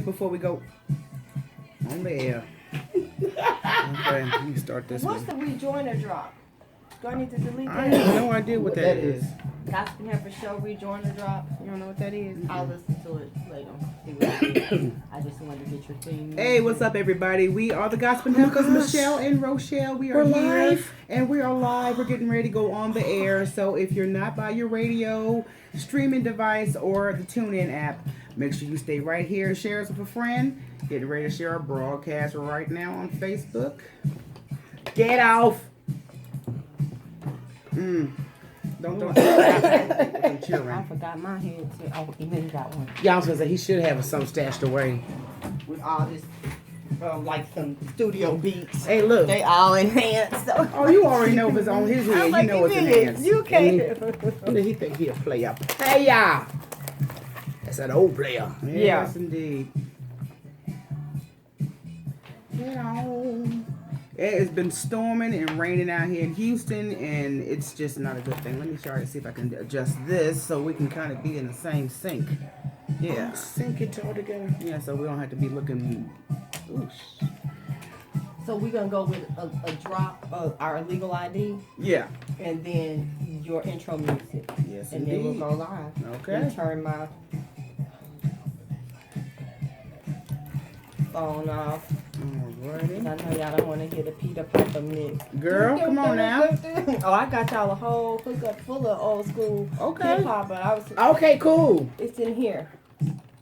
before we go on the air. Okay, let me start this What's one. the rejoiner drop? Do I need to delete I that? have no idea what that is. Gossiping Heifers show rejoiner drop. You don't know what that is? I'll listen to it later. See what it is. I just wanted to get your thing. Hey, what's up, everybody? We are the Gossiping Oh my Heifers, gosh. Michelle and Rochelle. We're here, live. and we are live. We're getting ready to go on the air. So if you're not by your radio, streaming device, or the TuneIn app, make sure you stay right here. Share us with a friend. Getting ready to share our broadcast right now on Facebook. Get off. Don't I forgot my headset. Oh, he maybe got one. Yeah, I was gonna say he should have some stashed away. With all this, like some studio beats. Hey, look. They all enhanced. So. Oh, you already know if it's on his head. I'm You like, know it's it is. enhanced. You can't. What did he think he'll play up? Hey y'all! That's an old player. Yes, indeed. It's been storming and raining out here in Houston, and it's just not a good thing. Let me try to see if I can adjust this so we can kind of be in the same sync. Yeah. Sync it all together. Yeah, so we don't have to be looking. Oosh. So we're gonna go with a drop of our legal ID, Yeah. and then your intro music, Yes, and indeed. then we'll go live. Okay. And turn my phone off. Alrighty. I know y'all don't want to hear the Peter Piper mix. Girl, come on now. Oh, I got y'all a whole hookup full of old school Okay. hip hop, but I was. Okay, cool. It's in here.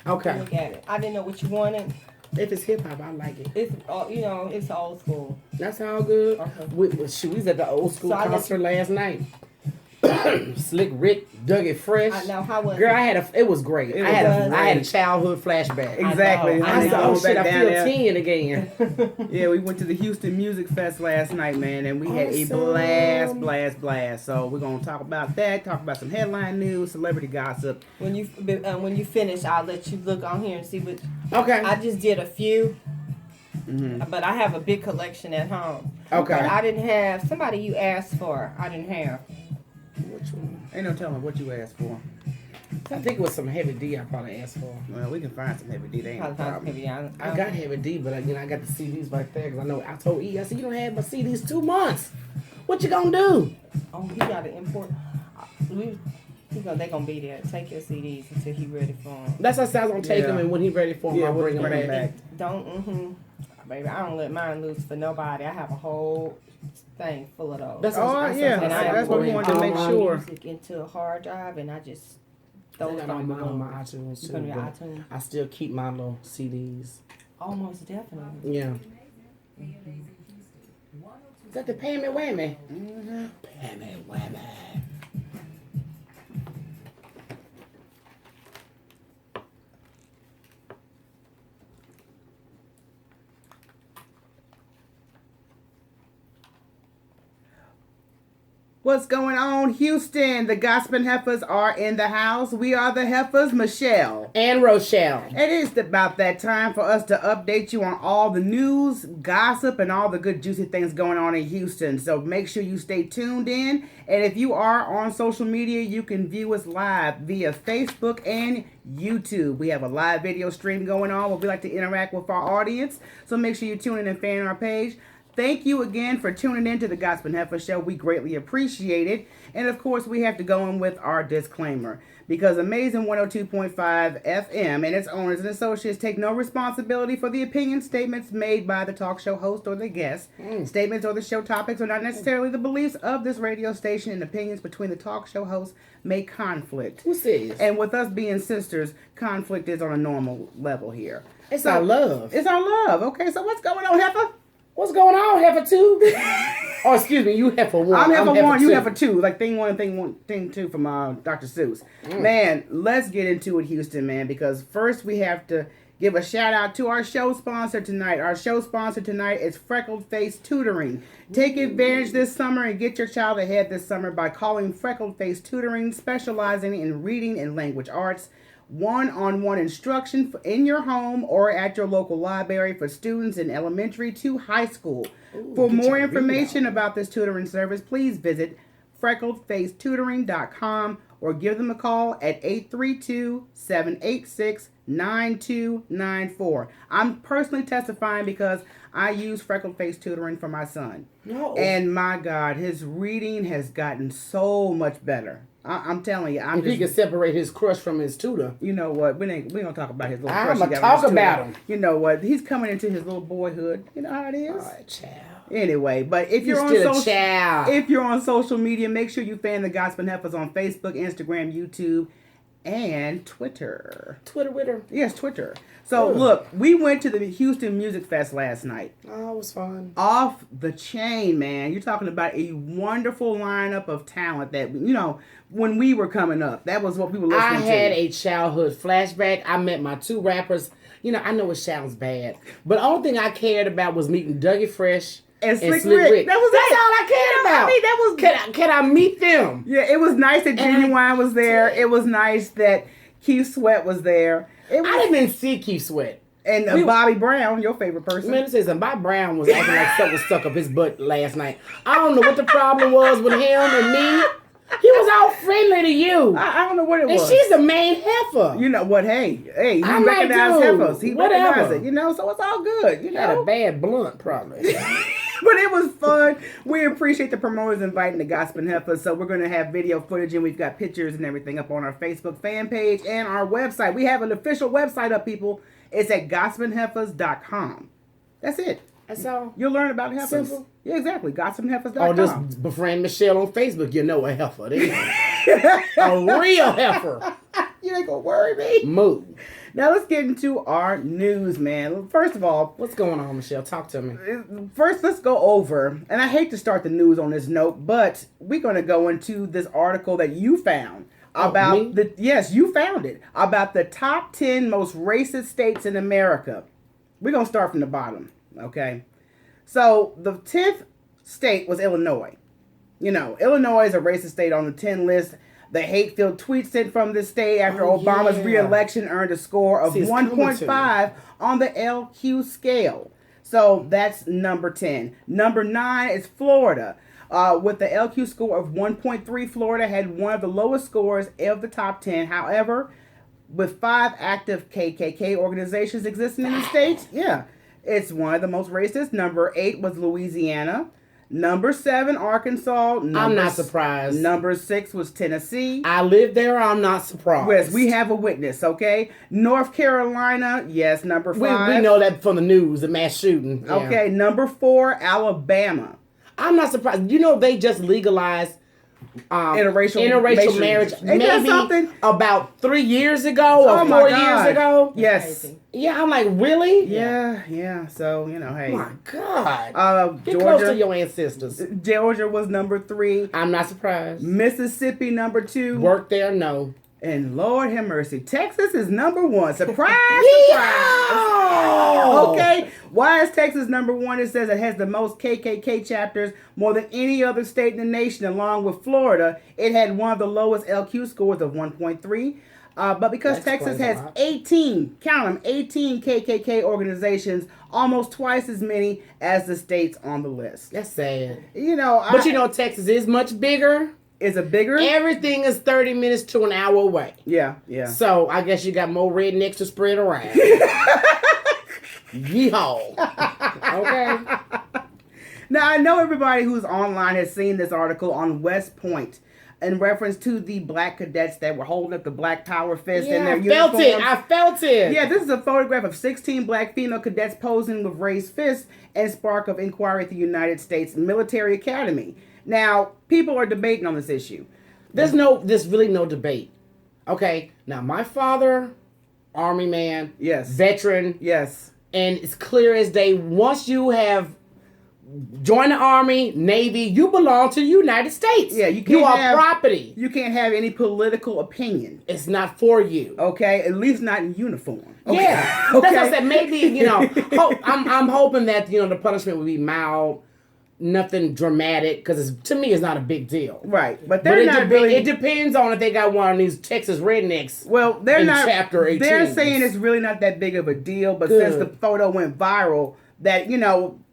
Okay. Look at it. I didn't know what you wanted. If it's hip hop, I like it. It's it's old school. That's all good. Okay. We was at the old school So I let concert last night. Slick Rick, Dougie Fresh. I know how was Girl, it? it was great. It I had was I had a great. childhood flashback. Exactly. I I said, know. oh shit, I Back down feel there. 10 again. Yeah, we went to the Houston Music Fest last night, man, and we had a Awesome. blast. So we're gonna talk about that, talk about some headline news, celebrity gossip. When you finish, I'll let you look on here and see what. Okay. I just did a few, Mm-hmm. but I have a big collection at home. Okay. But I didn't have somebody you asked for. I didn't have. Which one? Ain't no telling what you asked for. I think it was some Heavy D I probably asked for. Well, we can find some heavy D. That ain't no Probably problem. maybe I got Heavy D, but again, I got the CDs right there because I know I told E, I said, you don't have my CDs 2 months. What you gonna do? Oh, he got to import. They gonna be there. Take your CDs until he ready for them. That's what I said I was gonna take Yeah. him, and when he ready for him, Yeah, I'll we'll bring him bring him back. back. Don't. Baby, I don't let mine loose for nobody. I have a whole thing full of those. That's Oh, what I said. yeah, And I that's what we import wanted to all make my sure. music into a hard drive, and I just those I got don't mine on my go. iTunes You too. put it on but iTunes. I still keep my little CDs. Almost definitely. Yeah. Is that the Pammy Whammy? Mm-hmm. Pammy Whammy. What's going on, Houston? The Gossiping Heifers are in the house. We are the Heifers, Michelle. And Rochelle. It is about that time for us to update you on all the news, gossip, and all the good juicy things going on in Houston. So make sure you stay tuned in. And if you are on social media, you can view us live via Facebook and YouTube. We have a live video stream going on where we like to interact with our audience. So make sure you tune in and fan our page. Thank you again for tuning in to the Gossiping Heifer Show. We greatly appreciate it. And of course, we have to go in with our disclaimer. Because Amazing 102.5 FM and its owners and associates take no responsibility for the opinion statements made by the talk show host or the guest. Statements or the show topics are not necessarily the beliefs of this radio station, and opinions between the talk show hosts may conflict. What's this? And with us being sisters, conflict is on a normal level here. It's our love. It's our love. Okay, so what's going on, Heifer? What's going on, Heifer 2? Oh, excuse me, you Heifer 1. I'm Heifer 1, you 2. Heifer 2. Like thing 1, thing 2 from Dr. Seuss. Man, let's get into it, Houston, man, because first we have to give a shout out to our show sponsor tonight. Our show sponsor tonight is Freckled Face Tutoring. Take advantage this summer and get your child ahead this summer by calling Freckled Face Tutoring, specializing in reading and language arts. One-on-one instruction in your home or at your local library for students in elementary to high school. For more information about this tutoring service, please visit freckledfacetutoring.com or give them a call at 832-786-9294. I'm personally testifying because I use freckle face tutoring for my son. No. And my God, his reading has gotten so much better. I'm telling you, If he can separate his crush from his tutor. You know what? We gonna talk about his little crush. I'm gonna talk about him. You know what? He's coming into his little boyhood. You know how it is. All right, child. Anyway, but if you're on social media, make sure you fan the Gossiping Heifers on Facebook, Instagram, YouTube, and Twitter. Twitter. Yes, Twitter. So look, we went to the Houston Music Fest last night. Oh, it was fun. Off the chain, man. You're talking about a wonderful lineup of talent that, when we were coming up, that was what we were listening to. I had a childhood flashback. I met my two rappers. I know it sounds bad, but the only thing I cared about was meeting Dougie Fresh and Slick Rick. That's all I cared about. That was. Can I meet them? Yeah, it was nice that Genuine was there. It was nice that Keith Sweat was there. I didn't even see Keith Sweat. And Bobby Brown, your favorite person. Man, say something. Bobby Brown was acting like something was stuck up his butt last night. I don't know what the problem was with him and me. He was all friendly to you. I don't know what it was. And she's the main heifer. You know what? Hey, he I'm recognized like, heifers. He whatever. recognized it, so it's all good. He had a bad blunt, probably. But it was fun. We appreciate the promoters inviting the Gossiping Heifers. So we're going to have video footage and we've got pictures and everything up on our Facebook fan page and our website. We have an official website up, people. It's at gossipingheifers.com. That's it. That's all. You'll learn about heifers. Simple. Yeah, exactly. Gossipingheifers.com. Or just befriend Michelle on Facebook. You know a heifer. A real heifer. You ain't going to worry me. Move. Now let's get into our news, man. First of all, what's going on, Michelle? Talk to me. First, let's go over, and I hate to start the news on this note, but we're going to go into this article that you found about yes, you found it, about the top 10 most racist states in America. We're going to start from the bottom, okay? So the 10th state was Illinois. Illinois is a racist state on the 10 list. The hate-filled tweet sent from this state after Obama's re-election earned a score of 1.5 on the LQ scale. So that's number 10. Number 9 is Florida. With the LQ score of 1.3, Florida had one of the lowest scores of the top 10. However, with 5 active KKK organizations existing in the state, it's one of the most racist. Number 8 was Louisiana. Number 7, Arkansas. I'm not surprised. Number 6 was Tennessee. I live there. I'm not surprised. Yes, we have a witness, okay? North Carolina, yes, number 5. We know that from the news, the mass shooting. Yeah. Okay, number 4, Alabama. I'm not surprised. They just legalized interracial marriage maybe something about 3 years ago or 4 years ago. Yes. Yeah, I'm like, really? Yeah. So, hey. Oh my God. Get close to your ancestors. Georgia was number 3. I'm not surprised. Mississippi, number 2. Work there? No. And Lord have mercy, Texas is number 1. Surprise, surprise. Okay, why is Texas number 1? It says it has the most KKK chapters, more than any other state in the nation, along with Florida. It had one of the lowest LQ scores of 1.3. But because Texas has 18, count them, 18 KKK organizations, almost twice as many as the states on the list. That's sad. But Texas is much bigger. Is it bigger? Everything is 30 minutes to an hour away. Yeah. So I guess you got more rednecks to spread around. Yeehaw. Okay. Now, I know everybody who's online has seen this article on West Point in reference to the black cadets that were holding up the Black Power fist in their uniforms. I felt it. Yeah, this is a photograph of 16 black female cadets posing with raised fists and spark of inquiry at the United States Military Academy. Now, people are debating on this issue. There's really no debate. Okay, now my father, Army man, yes, veteran, yes, and it's clear as day. Once you have joined the Army, Navy, you belong to the United States. Yeah, you are property. You can't have any political opinion. It's not for you. Okay, at least not in uniform. Okay. Yeah, okay. That's what I said. Maybe I'm hoping that the punishment will be mild. Nothing dramatic, because to me it's not a big deal. Right, but they're not really. It depends on if they got one of these Texas rednecks. Well, they're not. Chapter 18. They're saying it's really not that big of a deal, but since the photo went viral, that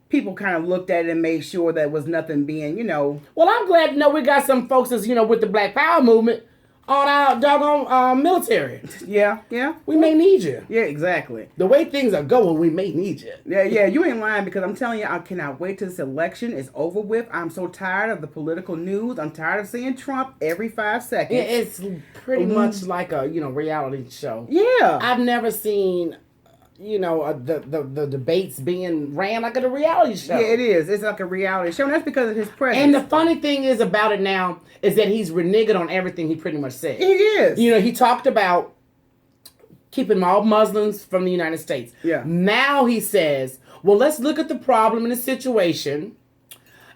people kind of looked at it and made sure that was nothing being. Well, I'm glad we got some folks that's with the Black Power movement on our doggone military. Yeah. We may need you. Yeah, exactly. The way things are going, we may need you. Yeah, you ain't lying because I'm telling you, I cannot wait till this election is over with. I'm so tired of the political news. I'm tired of seeing Trump every 5 seconds. It's pretty much like a reality show. Yeah. I've never seen the debates being ran like a reality show. Yeah, it is. It's like a reality show, and that's because of his presence. And the funny thing is about it now is that he's reneged on everything he pretty much said. He is. He talked about keeping all Muslims from the United States. Yeah. Now he says, well, let's look at the problem and the situation,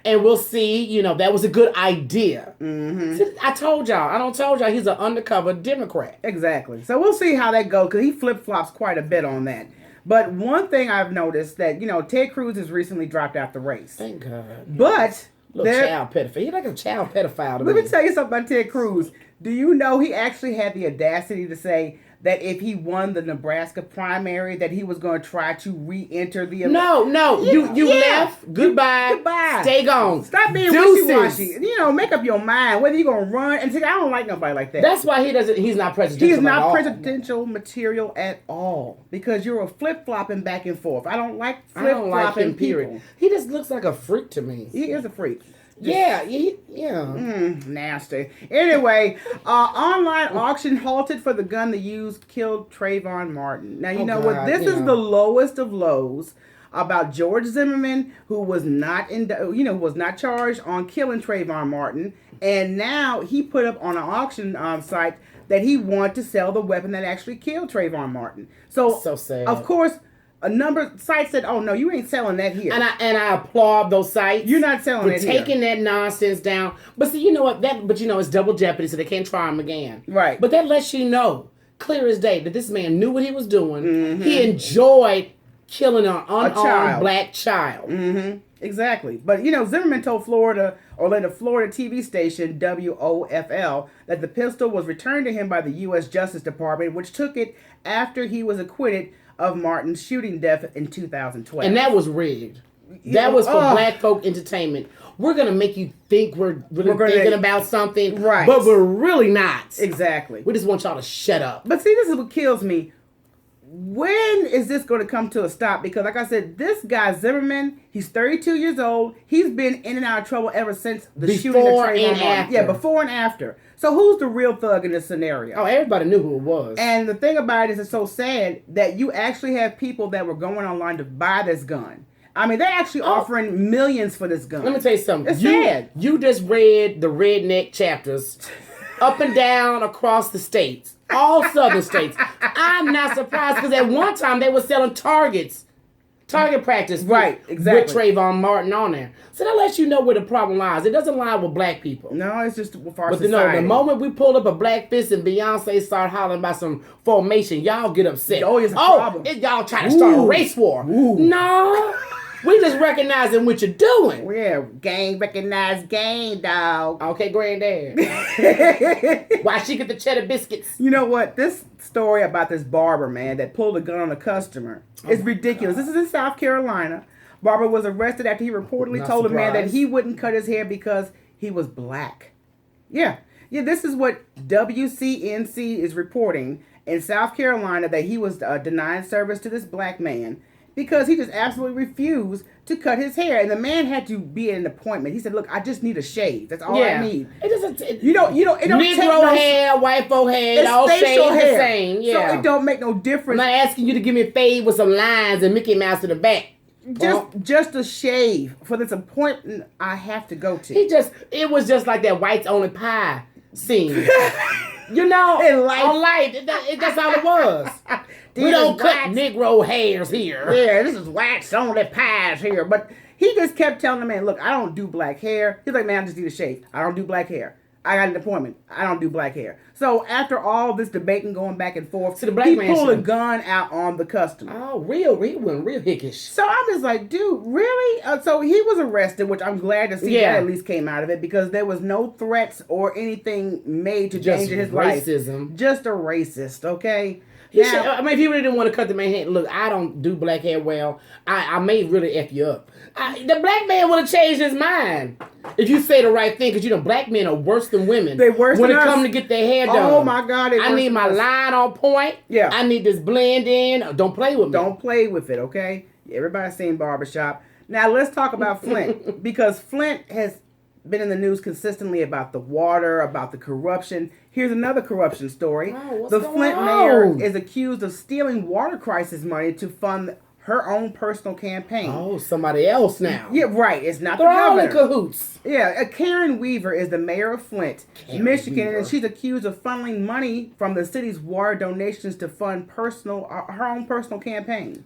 and we'll see, that was a good idea. Mm-hmm. See, I told y'all he's an undercover Democrat. Exactly. So we'll see how that goes because he flip-flops quite a bit on that. But one thing I've noticed that, Ted Cruz has recently dropped out the race. Thank God. But child pedophile. He's like a child pedophile to let me. me tell you something about Ted Cruz. Do you know he actually had the audacity to say that if he won the Nebraska primary, that he was going to try to re-enter the election? No. You left. Goodbye. Stay gone. Stop being Deuces. wishy-washy. Make up your mind whether you're going to run. And see, I don't like nobody like that. That's why he's not presidential. He's not at all. presidential material at all because you're a flip-flopping back and forth. I don't like I don't like flip-flopping him, period. people. He just looks like a freak to me. He is a freak. Yeah. Nasty. Anyway, online auction halted for the gun the used killed Trayvon Martin. Now, you know what? This is the lowest of lows about George Zimmerman, who was not was not charged on killing Trayvon Martin, and now he put up on an auction site that he wanted to sell the weapon that actually killed Trayvon Martin. So sad. Of course, a number of sites said, "Oh no, you ain't selling that here." And I applaud those sites. You're not selling it for here. taking that nonsense down. But see, you know what? It's double jeopardy, so they can't try him again. Right. But that lets you know, clear as day, that this man knew what he was doing. Mm-hmm. He enjoyed killing an unarmed child. black child. Mm-hmm. Exactly. But, Zimmerman told Florida TV station WOFL that the pistol was returned to him by the U.S. Justice Department, which took it after he was acquitted of Martin's shooting death in 2012. And that was rigged. That was for black folk entertainment. We're going to make you think we're thinking about something, right? But we're really not. Exactly. We just want y'all to shut up. But see, this is what kills me. When is this going to come to a stop? Because like I said, this guy Zimmerman, he's 32 years old. He's been in and out of trouble ever since the shooting of Trayvon Martin. Yeah, before and after. So who's the real thug in this scenario? Oh, everybody knew who it was. And the thing about it is, it's so sad that you actually have people that were going online to buy this gun. I mean, they're actually offering millions for this gun. Let me tell you something. It's sad. You just read the redneck chapters up and down across the states. All southern states. I'm not surprised because at one time they were selling target practice, right? Exactly. With Trayvon Martin on there. So that lets you know where the problem lies. It doesn't lie with black people. No, it's just for our but society. The moment we pull up a black fist and Beyonce start hollering about some formation, y'all get upset. Oh, it's a problem. Y'all try to start a race war. Ooh. No. We just recognizing what you're doing. Yeah, gang recognize gang, dog. Okay, granddad. Why she get the cheddar biscuits? You know what? This story about this barber, man, that pulled a gun on a customer is ridiculous. This is in South Carolina. Barber was arrested after he reportedly told a man that he wouldn't cut his hair because he was black. Yeah, this is what WCNC is reporting in South Carolina, that he was denying service to this black man because he just absolutely refused to cut his hair. And the man had to be at an appointment. He said, look, I just need a shave. That's all I need. It doesn't, it don't Negro hair, white folk hair, it all shades the same. Yeah. So it don't make no difference. I'm not asking you to give me a fade with some lines and Mickey Mouse in the back. Just a shave for this appointment I have to go to. It was just like that whites only pie scene. On light. That's all it was. We don't cut Negro hairs here. Yeah, this is wax only pies here. But he just kept telling the man, look, I don't do black hair. He's like, man, I just need a shave. I don't do black hair. I got an appointment. I don't do black hair. So after all this debating going back and forth, so the black man pulled a gun out on the customer. Oh, real hickish. So I'm just like, dude, really? So he was arrested, which I'm glad to see that at least came out of it, because there was no threats or anything made to change his life. Just a racist, okay? If he really didn't want to cut the man's hair, look, I don't do black hair well. I may really F you up. The black man would have changed his mind. if you say the right thing, because black men are worse than women. They're worse when than it us. comes to get their hair done. Oh my God! I need my line on point. Yeah. I need this blend in. Don't play with me. Don't play with it, okay? Everybody's seen Barbershop. Now let's talk about Flint because Flint has been in the news consistently about the water, about the corruption. Here's another corruption story. What's The going Flint on? mayor is accused of stealing water crisis money to fund her own personal campaign. Oh, somebody else now. Yeah, right. It's not They're the all governor. in cahoots. Yeah, Karen Weaver is the mayor of Flint, Michigan, and she's accused of funneling money from the city's water donations to fund her own personal campaign.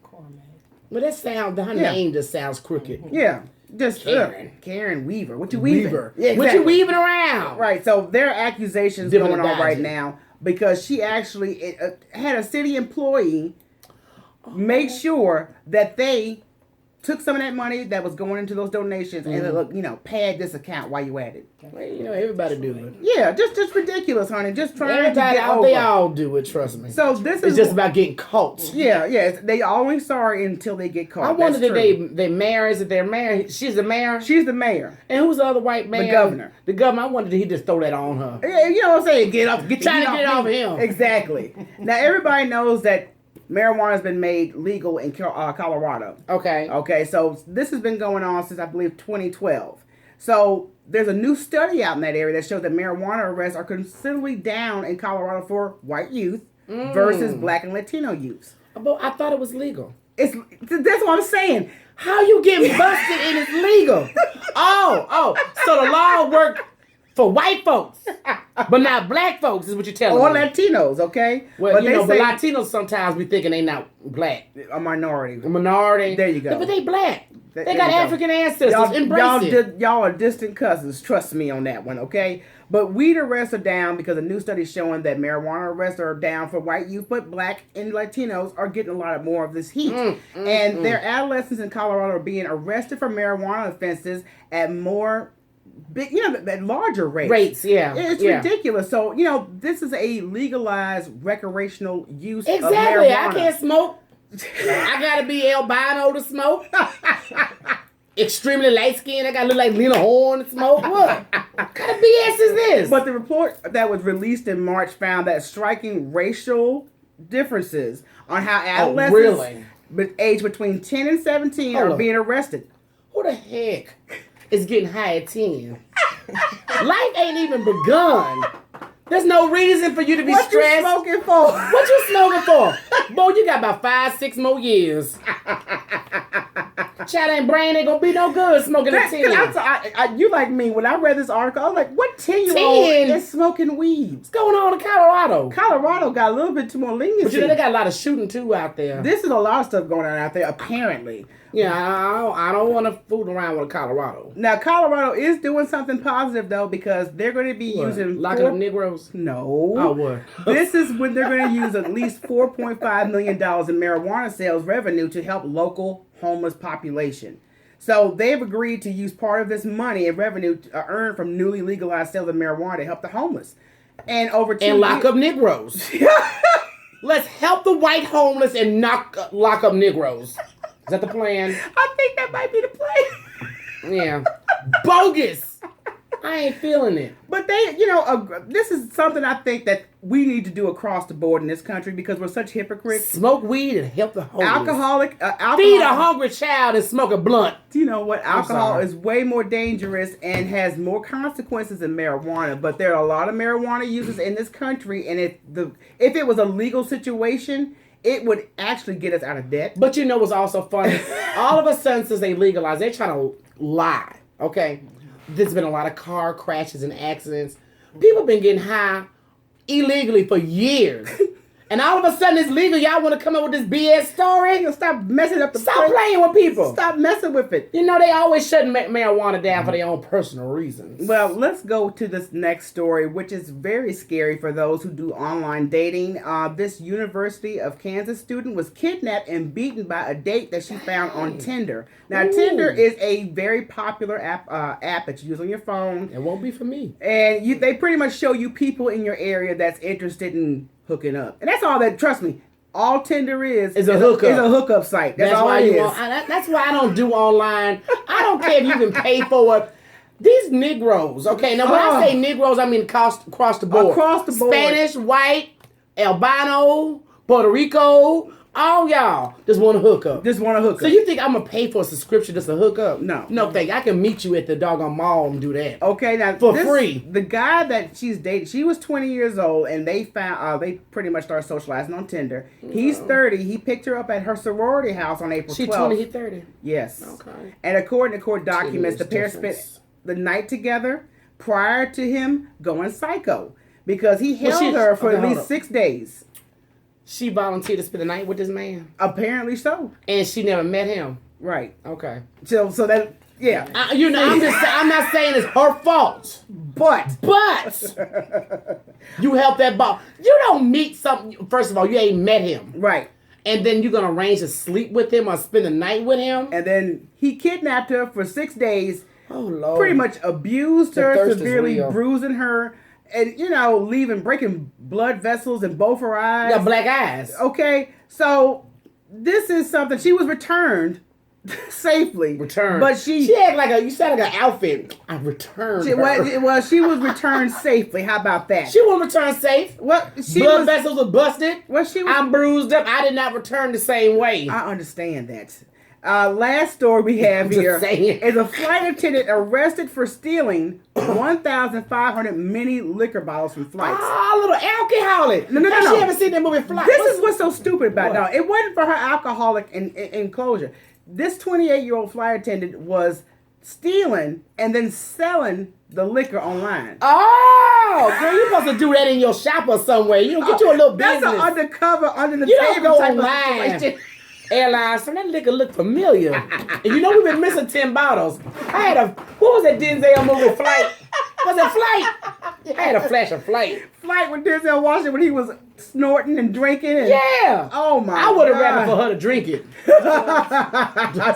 But her name just sounds crooked. Yeah, just Karen Weaver. What you weaving? Yeah, what you weaving around? Right. So there are accusations going on right now because she actually had a city employee make sure that they took some of that money that was going into those donations and look, pad this account while you at it. Well, everybody do it. Yeah, just ridiculous, honey. Just trying to get over. They all do it, trust me. So this it's is just about getting caught. Yeah. They always sorry until they get caught. I wonder if they mayor, is it their mayor? She's the mayor? She's the mayor. And who's the other white mayor? The governor. The governor. I wonder did he just throw that on her? Yeah, you know what I'm saying? Trying to get off him. Exactly. Now everybody knows that marijuana has been made legal in Colorado. Okay, so this has been going on since, I believe, 2012. So there's a new study out in that area that shows that marijuana arrests are considerably down in Colorado for white youth versus black and Latino youth. But I thought it was legal. That's what I'm saying. How you getting busted and it's legal? Oh, so the law worked for white folks, but not black folks is what you're telling or me. Or Latinos, okay? Well, but but Latinos sometimes be thinking they not black. A minority. A minority. There you go. But they black. They got African ancestors. Embrace it. Y'all are distant cousins. Trust me on that one, okay? But weed arrests are down because a new study showing that marijuana arrests are down for white youth, but black and Latinos are getting a lot more of this heat. And their adolescents in Colorado are being arrested for marijuana offenses at more big, at larger rates. It's ridiculous. So, this is a legalized recreational use of marijuana. I can't smoke. I gotta be albino to smoke. Extremely light skinned. I gotta look like Lena Horne to smoke. What kind of BS is this? But the report that was released in March found that striking racial differences on how adolescents aged between 10 and 17 are being arrested. Who the heck is getting high at 10? Life ain't even begun. There's no reason for you to be stressed. What you smoking for? What you smoking for? Boy, you got about 5-6 more years. Child ain't brain ain't gonna be no good smoking at 10. You like me, when I read this article, I was like, what 10-year-old is smoking weed? What's going on in Colorado? Colorado got a little bit too more leniency. But they got a lot of shooting too out there. This is a lot of stuff going on out there, apparently. Yeah, I don't want to fool around with Colorado. Now, Colorado is doing something positive, though, because they're going to be using... Locking up Negroes? No. Oh, what? This is when they're going to use at least $4.5 million in marijuana sales revenue to help local homeless population. So they've agreed to use part of this money and revenue earned from newly legalized sales of marijuana to help the homeless. And over 2 years... And lock up Negroes. Let's help the white homeless and lock up Negroes. Is that the plan? I think that might be the plan. Yeah. Bogus. I ain't feeling it. But they, this is something I think that we need to do across the board in this country because we're such hypocrites. Smoke weed and help the homeless. Alcohol. Feed a hungry child and smoke a blunt. Do you know what? Alcohol is way more dangerous and has more consequences than marijuana. But there are a lot of marijuana users in this country, and if it was a legal situation, it would actually get us out of debt. But you know what's also funny? All of a sudden, since they legalized, they're trying to lie. Okay? There's been a lot of car crashes and accidents. People been getting high illegally for years. And all of a sudden it's legal. Y'all want to come up with this BS story? Stop messing up the Stop playing with people. Stop messing with it. They always shutting marijuana down for their own personal reasons. Well, let's go to this next story, which is very scary for those who do online dating. This University of Kansas student was kidnapped and beaten by a date that she found on Tinder. Now, Tinder is a very popular app that you use on your phone. It won't be for me. And they pretty much show you people in your area that's interested in hooking up. And that's all that, trust me, all Tinder is a hookup. It's a hookup site. That's all it is. That's why I don't do online. I don't care if you can pay for it. These Negroes, okay. Now when I say Negroes, I mean across the board. Across the board. Spanish, white, albino, Puerto Rico, all y'all just want to hook up. So you think I'm gonna pay for a subscription just to hook up? No. No, thank you. I can meet you at the doggone mall and do that. Okay, now for free. The guy that she's dating, she was 20 years old, and they they pretty much started socializing on Tinder. He's 30. He picked her up at her sorority house on April 12th. She 20, he 30. Yes. Okay. And according to court documents, the pair spent the night together prior to him going psycho because he held her for at least 6 days. She volunteered to spend the night with this man. Apparently so. And she never met him. Right. Okay. So that yeah. I'm not saying it's her fault. But you help that boss. You don't meet something. First of all, you ain't met him. Right. And then you're gonna arrange to sleep with him or spend the night with him. And then he kidnapped her for 6 days. Oh Lord. Pretty much abused her, severely bruising her. And, breaking blood vessels in both her eyes. Got black eyes. Okay, so this is something. She was returned safely. But she had you said like an outfit. I returned her. She was returned safely. How about that? She was returned safe. Blood vessels were busted. I'm bruised up. I did not return the same way. I understand that. Last story we have here is a flight attendant arrested for stealing 1,500 mini liquor bottles from flights. Ah, little alcoholic. No. She haven't seen that movie Flight. This is what's so stupid about it. No, it wasn't for her alcoholic enclosure. This 28-year-old flight attendant was stealing and then selling the liquor online. Oh, girl, you supposed to do that in your shop or somewhere. You get you a little business. That's an undercover, under the table table type of situation. Airlines, so that liquor looked familiar. And we've been missing 10 bottles. I had what was that Denzel movie, Flight? Was it Flight? I had a flash of Flight. Flight with Denzel Washington when he was snorting and drinking. And, yeah. Oh my God. I would have rather for her to drink it.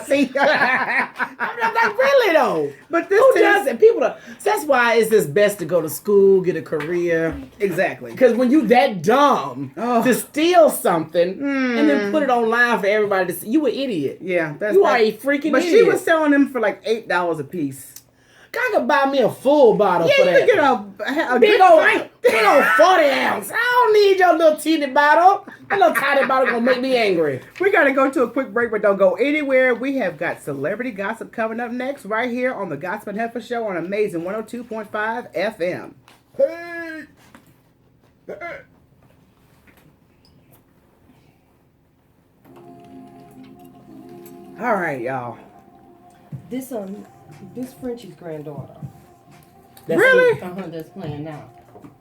See? I'm like, really though? But this who does it? People that's why it's just best to go to school, get a career. Exactly. Because when you that dumb to steal something and then put it online for everybody to see, you an idiot. Yeah. You are a freaking idiot. But she was selling them for like $8 a piece. I could buy me a full bottle for that. Yeah, you could get a big old 40 ounce. I don't need your little teeny bottle. That little tiny bottle gonna make me angry. We gotta go to a quick break, but don't go anywhere. We have got celebrity gossip coming up next, right here on the Gossiping Heifers Show on Amazing 102.5 FM. Hey! All right, y'all. This Frenchie's granddaughter. Really? That's playing now.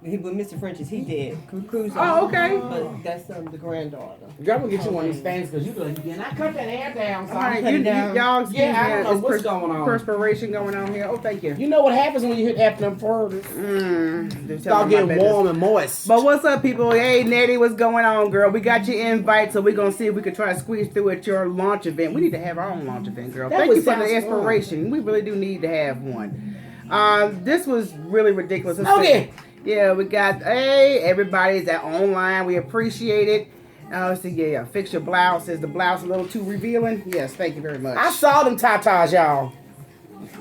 With Mr. Frenchie's, he did. Cruise. Oh, okay. But that's the granddaughter. Girl, I'm gonna get you one of these things because you cannot cut that hair down. So all right, y'all excuse me. I don't know what's going on. Perspiration going on here. Oh, thank you. You know what happens when you hit after them further? Start getting warm and moist. But what's up, people? Hey, Nettie, what's going on, girl? We got your invite, so we're gonna see if we can try to squeeze through at your launch event. We need to have our own launch event, girl. Thank you for the inspiration. Fun. We really do need to have one. This was really ridiculous. Okay. Yeah, we got, everybody's online. We appreciate it. Let's see, yeah. Fix your blouse. Is the blouse a little too revealing? Yes, thank you very much. I saw them tatas, y'all.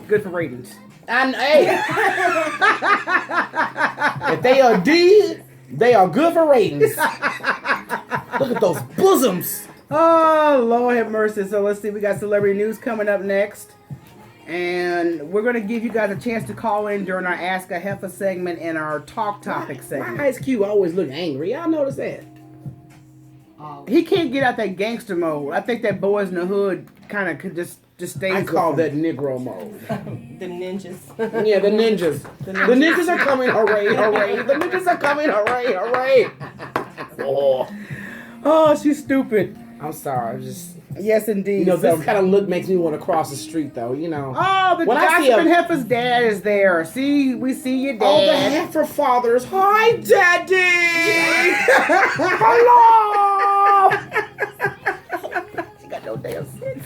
Good for ratings. If they are D, they are good for ratings. Look at those bosoms. Oh, Lord have mercy. So let's see. We got celebrity news coming up next. And we're going to give you guys a chance to call in during our Ask a Heifer segment and our Talk Topic segment. My Ice Cube always look angry. Y'all notice that? He can't get out that gangster mode. I think that Boys in the Hood kind of could just stays. I call that Negro mode. The ninjas. Yeah, the ninjas. The ninjas are coming. Hooray, hooray. The ninjas are coming. Hooray, hooray. Oh, she's stupid. I'm sorry. Yes, indeed. This kind of look makes me want to cross the street, though, Oh, the Gossiping Heifer's dad is there. See, we see your dad. Oh, the heifer fathers. Hi, Daddy. Hello. She got no damn sense.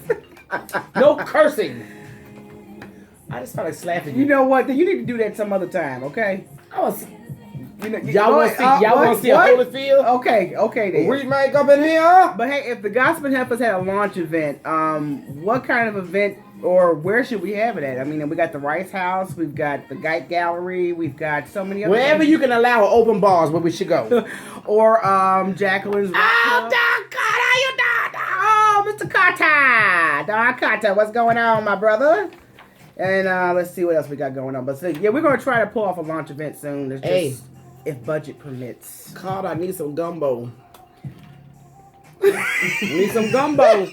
No cursing. I just felt like slapping you. You know what? You need to do that some other time, okay? Y'all want to see a Holyfield? Okay then. Remake up in here? But hey, if the Gossiping Heifers had a launch event, what kind of event Or where should we have it at? I mean, we got the Rice House, we've got the Geit Gallery, we've got so many other Wherever things. you can allow open bars, where we should go. Or Jacqueline's. Oh, Don Carter, you Don. Oh, Mr. Carter. Don Carter, what's going on, my brother? And let's see what else we got going on. But so, yeah, we're going to try to pull off a launch event soon. It's just, if budget permits. Carter, I need some gumbo. Need some gumbo.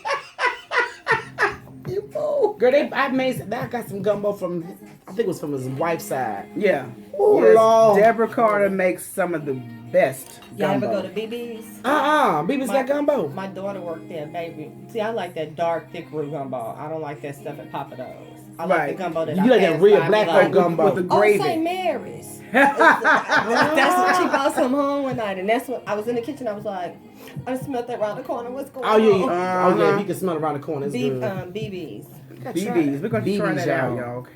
You fool. Girl, I got some gumbo from, I think it was from his wife's side. Yeah. Oh, Yes, Lord. Deborah Carter makes some of the best Y'all ever gumbo. go to BB's? BB's got gumbo. My daughter worked there, baby. See, I like that dark, thick root gumbo. I don't like that stuff at Papa Do's. I like Right. the gumbo that You I like that passed real by, black be folk like, gumbo. with the gravy. Oh, St. Mary's. That's what she brought some home one night, and that's what I was in the kitchen. I was like, I smelled that around the corner. What's going Oh, yeah. on? Oh, yeah. If you can smell it around the corner, it's good. BB's. BB's. We're going to try BB's, that out, y'all. y'all.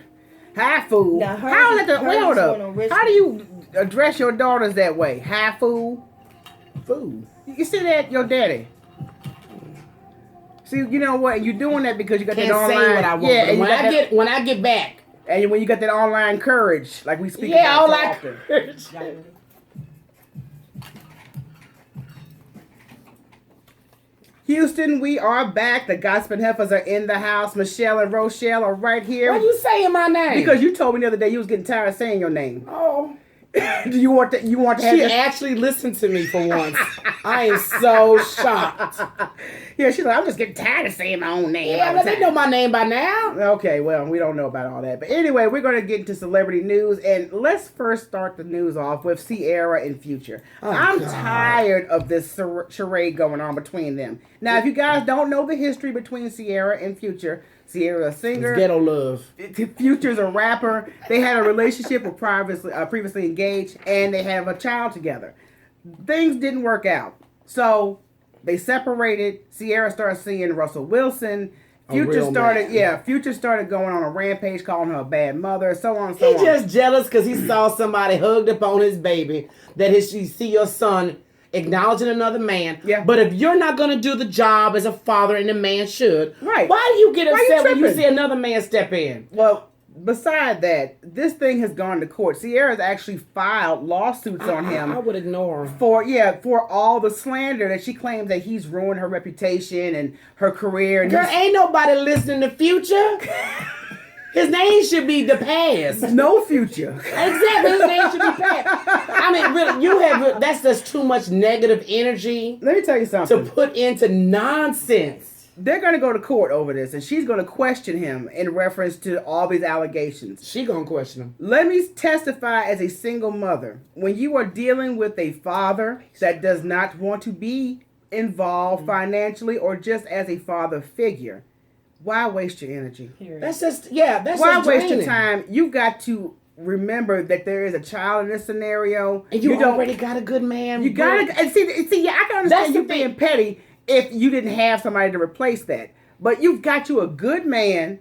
Hi, fool. Now, hers How is- is that? Wait, hers hold is up. one on Richmond. How do you address your daughters that way? Hi, fool. Food. You see that, your daddy? See, you know what? You're doing that because you got Can't that say online. what I want. Yeah, but and when I get back. and when you got that online courage, like we speak Yeah, about all so I often. Y'all ready? Houston, we are back. The Gossiping Heifers are in the house. Michelle and Rochelle are right here. Why you saying my name? Because you told me the other day you was getting tired of saying your name. Oh. Do you want to? You want to have She this? actually listened to me for once. I am so shocked. Yeah, she's like, I'm just getting tired of saying my own name. Yeah, all but the they time." know my name by now. Okay, well, we don't know about all that. But anyway, we're going to get into celebrity news. And let's first start the news off with Sierra and Future. Oh, I'm God. tired of this charade going on between them. Now, if you guys don't know the history between Sierra and Future, Sierra's a singer. It's ghetto love. Future's a rapper. They had a relationship with previously engaged, and they have a child together. Things didn't work out. So they separated. Sierra started seeing Russell Wilson. Future real started, man. Future started going on a rampage, calling her a bad mother, so on and so He on. just jealous because he saw somebody hugged up on his baby that she see your son acknowledging another man. Yeah. But if you're not going to do the job as a father and a man should, Right. why do you get Why you upset when you tripping? see another man step in? Well, beside that, this thing has gone to court. Sierra's actually filed lawsuits on him. I would ignore him. For all the slander that she claims that he's ruined her reputation and her career. And Girl, he's- ain't nobody listening to Future. His name should be the past. no future. Exactly, his name should be past. I mean, really, that's just too much negative energy Let me tell you to something. put into nonsense. They're going to go to court over this, and she's going to question him in reference to all these allegations. She gonna question him. Let me testify as a single mother. When you are dealing with a father that does not want to be involved financially or just as a father figure, why waste your energy? Period. That's just Why just waste your draining. time? You've got to remember that there is a child in this scenario. And you don't. already got a good man. You gotta and see. Yeah, I can That's understand the you being petty if you didn't have somebody to replace that. But you've got you a good man.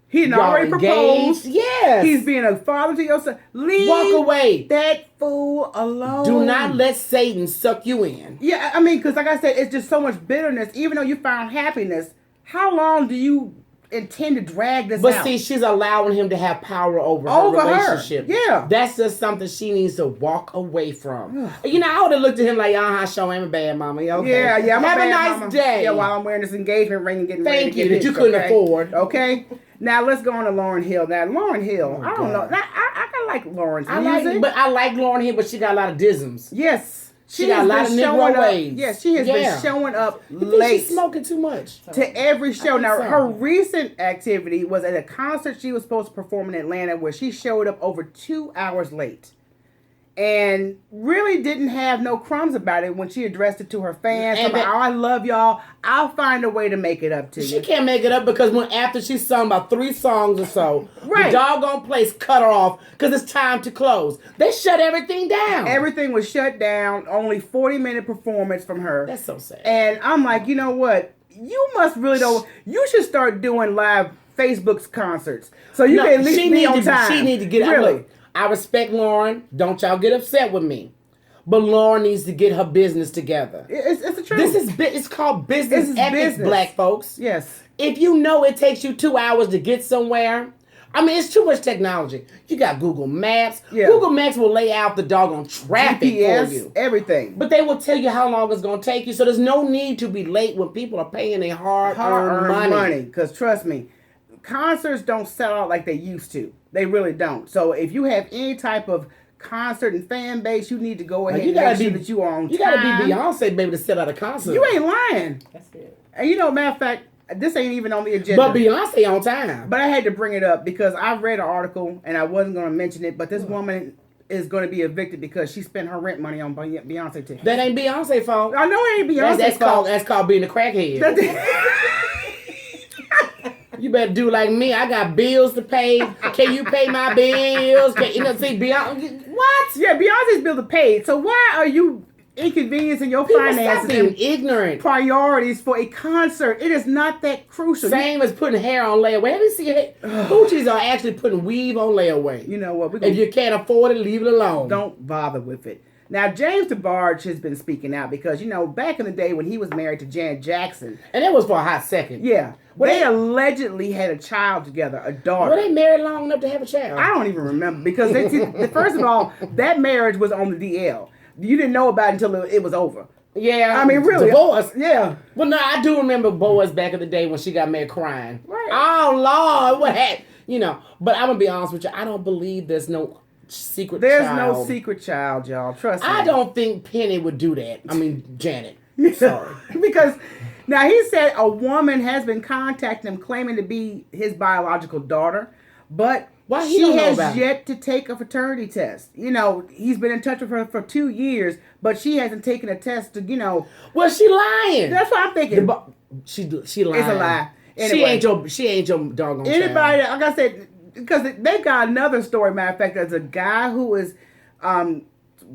He didn't Y'all already proposed. engaged? Yes. He's being a father to your son. Leave Walk away. that fool alone. Do not let Satan suck you in. Yeah, I mean, because like I said, it's just so much bitterness. Even though you found happiness, how long do you intend to drag this But out? see, she's allowing him to have power over Over her her. relationship. Yeah. That's just something she needs to walk away from. You know, I would have looked at him like, show him a bad mama. Okay. Yeah, I'm Have a a bad nice mama. day. Yeah, while I'm wearing this engagement ring and getting ready Thank to you get that you hitched, couldn't okay? afford. Okay. Now let's go on to Lauryn Hill. Now Lauryn Hill, I don't know. God. Now, I kind of like Lauren's I music. like Lauryn Hill, but she got a lot of disms. Yes. She got has a lot been of showing Negro up. ways. Yes, she has Yeah. been showing up I think late she's smoking too much. to every show. think Now, so. her recent activity was at a concert she was supposed to perform in Atlanta where she showed up over 2 hours late. And really didn't have no crumbs about it when she addressed it to her fans. And About, I love y'all. I'll find a way to make it up to She you. can't make it up because after she sung about 3 songs or so, Right. the doggone place cut her off because it's time to close. They shut everything down. Everything was shut down. Only 40-minute performance from her. That's so sad. And I'm like, you know what? You must really don't. You should start doing live Facebook's concerts so you can at least be on time. She need to get really. Look, I respect Lauren. Don't y'all get upset with me. But Lauren needs to get her business together. It's the truth. It's called business This is ethics, business. black folks. Yes. if you know it takes you 2 hours to get somewhere, I mean, it's too much technology. You got Google Maps. Yeah. Google Maps will lay out the doggone traffic GPS, for you. Everything. But they will tell you how long it's going to take you. So there's no need to be late when people are paying their hard-earned money. Because trust me, concerts don't sell out like they used to. They really don't. So if you have any type of concert and fan base, you need to go ahead and make sure that you are on time. You got to be Beyonce, baby, to sell out a concert. You ain't lying. That's it. And matter of fact, this ain't even on the agenda. But Beyonce on time. But I had to bring it up because I read an article and I wasn't going to mention it, but this woman is going to be evicted because she spent her rent money on Beyonce tickets. That ain't Beyonce's fault. I know it ain't Beyonce's fault. That's called being a crackhead. You better do like me. I got bills to pay. Can you pay my bills? See, Beyonce. What? Yeah, Beyonce's bills are paid. So why are you inconveniencing your finances and ignorant priorities for a concert? It is not that crucial. Same as putting hair on layaway. Have you seen it? Hoochies are actually putting weave on layaway. You know what? If you can't afford it, leave it alone. Don't bother with it. Now, James DeBarge has been speaking out because, back in the day when he was married to Janet Jackson. And that was for a hot second. Yeah. They allegedly had a child together, a daughter. Were they married long enough to have a child? I don't even remember because, first of all, that marriage was on the DL. You didn't know about it until it was over. Yeah. I mean, really. Divorce. Yeah. Well, no, I do remember Boaz back in the day when she got married crying. Right. Oh, Lord, what happened? But I'm going to be honest with you. I don't believe there's no secret child. There's no secret child, y'all. Trust me. I don't think Penny would do that. I mean, Janet. Sorry. Because now he said a woman has been contacting him claiming to be his biological daughter, but she has yet to take a paternity test. He's been in touch with her for 2 years, but she hasn't taken a test to, Well, she lying. That's what I'm thinking. She lying. It's a lie. Anyway, she ain't your doggone anybody, child. like I said, because they got another story, matter of fact, there's a guy who is